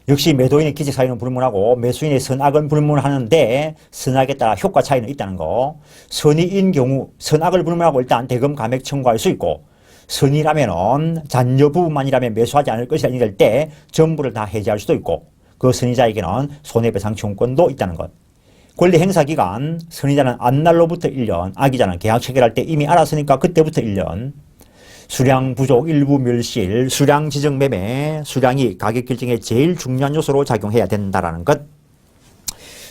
S1: 역시 매도인의 기재 사유는 불문하고 매수인의 선악은 불문하는데 선악에 따라 효과 차이는 있다는 거. 선의인 경우 선악을 불문하고 일단 대금 감액 청구할 수 있고 선의라면은 잔여 부분만이라면 매수하지 않을 것이라 이럴 때 전부를 다 해지할 수도 있고 그 선의자에게는 손해배상 청구권도 있다는 것. 권리 행사 기간 선의자는 안날로부터 1년, 악의자는 계약 체결할 때 이미 알았으니까 그때부터 1년. 수량 부족, 일부 멸실, 수량 지정 매매, 수량이 가격 결정에 제일 중요한 요소로 작용해야 된다는 것.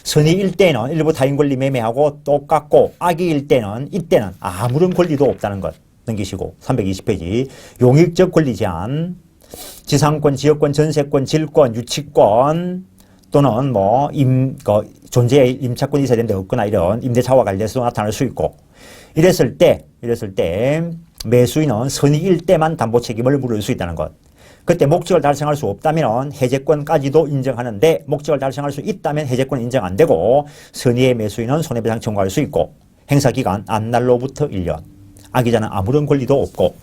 S1: 선의일 때는 일부 타인 권리 매매하고 똑같고 악의일 때는 이때는 아무런 권리도 없다는 것. 넘기시고 320페이지 용익적 권리 제한 지상권, 지역권, 전세권, 질권, 유치권 또는 뭐 존재의 임차권이 있어야 되는데 없거나 이런 임대차와 관련해서도 나타날 수 있고 이랬을 때 매수인은 선의일 때만 담보 책임을 물을 수 있다는 것. 그때 목적을 달성할 수 없다면 해제권까지도 인정하는데 목적을 달성할 수 있다면 해제권은 인정 안 되고 선의의 매수인은 손해배상 청구할 수 있고 행사기간 안날로부터 1년. 악의자는 아무런 권리도 없고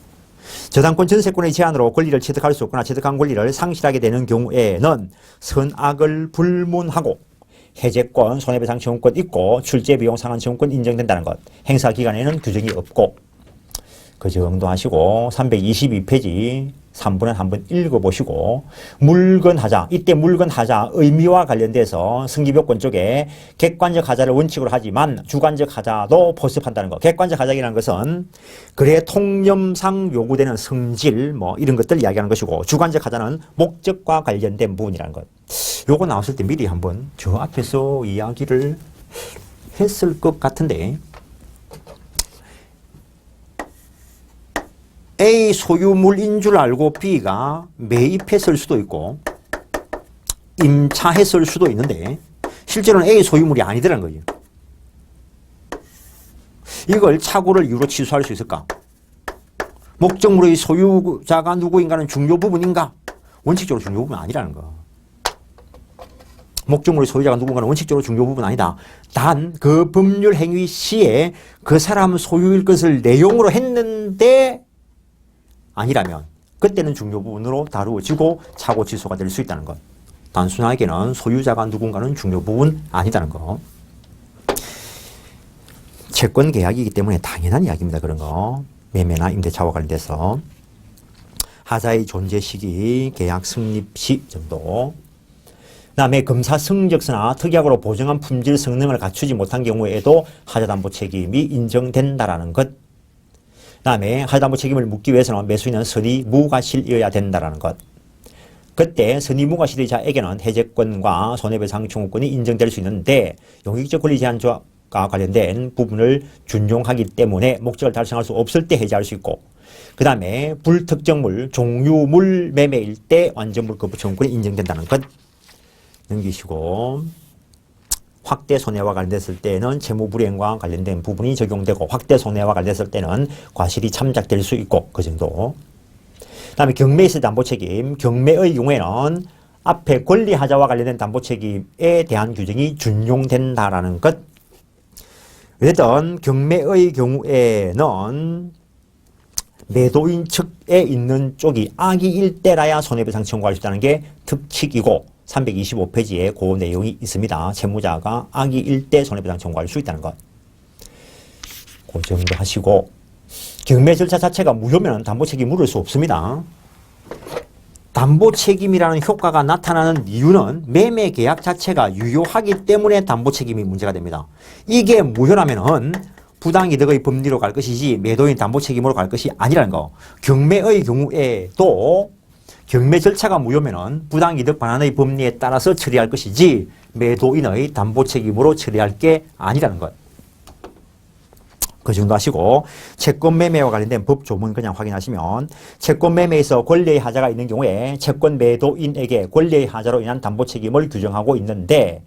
S1: 저당권 전세권의 제한으로 권리를 취득할 수 없거나 취득한 권리를 상실하게 되는 경우에는 선악을 불문하고 해제권, 손해배상 청구권 있고 출제비용 상환 청구권 인정된다는 것. 행사기간에는 규정이 없고 그 정도 하시고 322페이지 3분은 한번 읽어보시고 물건 하자. 이때 물건 하자 의미와 관련돼서 승기표권 쪽에 객관적 하자를 원칙으로 하지만 주관적 하자도 포섭한다는 거. 객관적 하자이라는 것은 거래 통념상 요구되는 성질 뭐 이런 것들 이야기하는 것이고 주관적 하자는 목적과 관련된 부분이라는 것. 요거 나왔을 때 미리 한번 저 앞에서 이야기를 했을 것 같은데 A 소유물인 줄 알고 B가 매입했을 수도 있고 임차했을 수도 있는데 실제로는 A 소유물이 아니더라는 거죠. 이걸 착오를 이유로 취소할 수 있을까? 목적물의 소유자가 누구인가는 중요 부분인가? 원칙적으로 중요 부분은 아니라는 거. 목적물의 소유자가 누군가는 원칙적으로 중요 부분은 아니다. 단 그 법률 행위 시에 그 사람 소유일 것을 내용으로 했는데 아니라면 그때는 중요 부분으로 다루어지고 착오 취소가 될 수 있다는 것. 단순하게는 소유자가 누군가는 중요 부분 아니다는 거. 채권 계약이기 때문에 당연한 이야기입니다. 그런 거. 매매나 임대차와 관련돼서 하자의 존재 시기, 계약 성립 시 정도. 그다음에 검사 성적서나 특약으로 보정한 품질 성능을 갖추지 못한 경우에도 하자담보 책임이 인정된다라는 것. 그다음에 하자담보 책임을 묻기 위해서는 매수인은 선의무과실이어야 된다는 것. 그때 선의무과실의 자에게는 해제권과 손해배상 청구권이 인정될 수 있는데 용익적 권리 제한과 목적과 관련된 부분을 준용하기 때문에 목적을 달성할 수 없을 때 해지할 수 있고, 그 다음에 불특정물, 종류물 매매일 때 완전물 거부 청구권이 인정된다는 것 넘기시고, 확대 손해와 관련됐을 때는 채무불이행과 관련된 부분이 적용되고, 확대 손해와 관련됐을 때는 과실이 참작될 수 있고, 그 정도. 그 다음에 경매에서 담보책임, 경매의 경우에는 앞에 권리하자와 관련된 담보책임에 대한 규정이 준용된다라는 것. 어쨌든 경매의 경우에는 매도인 측에 있는 쪽이 악의일 때라야 손해배상 청구할 수 있다는 게 특칙이고, 325페이지에 그 내용이 있습니다. 채무자가 악의일 때 손해배상 청구할 수 있다는 것. 그 정도 하시고, 경매 절차 자체가 무효면 담보책임 물을 수 없습니다. 담보책임이라는 효과가 나타나는 이유는 매매 계약 자체가 유효하기 때문에 담보책임이 문제가 됩니다. 이게 무효라면은 부당이득의 법리로 갈 것이지 매도인 담보책임으로 갈 것이 아니라는 거. 경매의 경우에도 경매 절차가 무효면은 부당이득 반환의 법리에 따라서 처리할 것이지 매도인의 담보책임으로 처리할 게 아니라는 것. 그 정도 하시고, 채권 매매와 관련된 법 조문 그냥 확인하시면, 채권 매매에서 권리의 하자가 있는 경우에 채권 매도인에게 권리의 하자로 인한 담보 책임을 규정하고 있는데,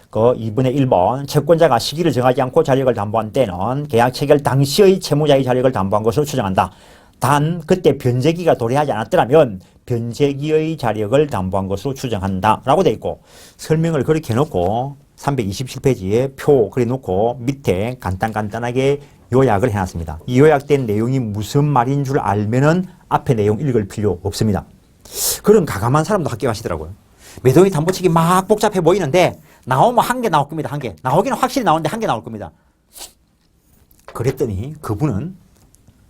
S1: 그 2분의 1번 채권자가 시기를 정하지 않고 자력을 담보한 때는 계약 체결 당시의 채무자의 자력을 담보한 것으로 추정한다. 단 그때 변제기가 도래하지 않았더라면 변제기의 자력을 담보한 것으로 추정한다 라고 돼 있고, 설명을 그렇게 해놓고 327페이지에 표 그려놓고 밑에 간단하게 요약을 해놨습니다. 이 요약된 내용이 무슨 말인 줄 알면은 앞에 내용 읽을 필요 없습니다. 그런 가감한 사람도 학교 가시더라고요. 매도인 담보책임 막 복잡해 보이는데 나오면 한 개 나올 겁니다. 한 개. 나오기는 확실히 나오는데 한 개 나올 겁니다. 그랬더니 그분은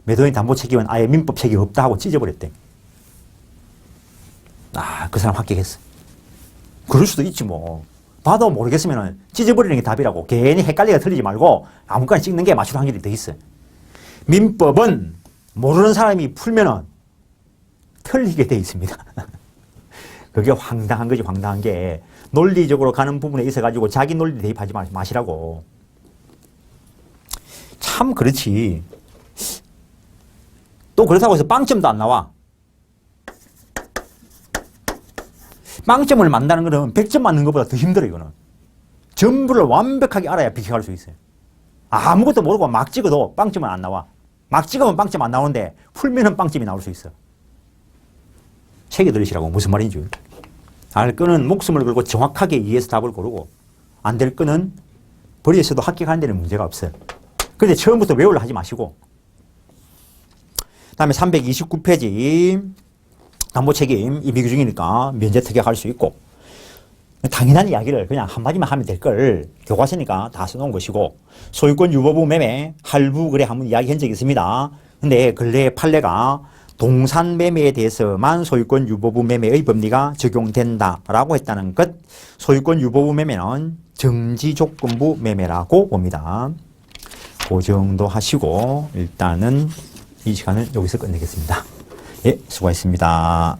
S1: 매도인 담보책임은 아예 민법 책임 없다 하고 찢어버렸대. 아, 그 사람 합격했어. 그럴 수도 있지 뭐. 봐도 모르겠으면 찢어버리는 게 답이라고. 괜히 헷갈리게 틀리지 말고 아무거나 찍는 게 맞출 확률이 더 있어요. 민법은 모르는 사람이 풀면은 틀리게 돼 있습니다. 그게 황당한 거지. 황당한 게 논리적으로 가는 부분에 있어가지고 자기 논리 대입하지 마시라고. 참 그렇지. 또 그렇다고 해서 빵점도 안 나와. 빵점을 만다는 거는 100점 맞는 것보다 더 힘들어요. 이거는 전부를 완벽하게 알아야 비켜갈 수 있어요. 아무것도 모르고 막 찍어도 빵점은 안 나와. 막 찍으면 빵점 안 나오는데 풀면은 빵점이 나올 수 있어. 책에 들으시라고. 무슨 말인지. 알 거는 목숨을 걸고 정확하게 이해해서 답을 고르고, 안 될 거는 버리셔도 합격하는 데는 문제가 없어요. 그런데 처음부터 외우려 하지 마시고. 그 다음에 329페이지 담보책임 임의규정이니까 면제 특약할 수 있고, 당연한 이야기를 그냥 한마디만 하면 될 걸 교과서니까 다 써놓은 것이고, 소유권 유보부 매매 할부 거래 한번 이야기한 적이 있습니다. 근데 근래 판례가 동산 매매에 대해서만 소유권 유보부 매매의 법리가 적용된다라고 했다는 것. 소유권 유보부 매매는 정지조건부 매매라고 봅니다. 그 정도 하시고 일단은 이 시간을 여기서 끝내겠습니다. 예, 수고하셨습니다.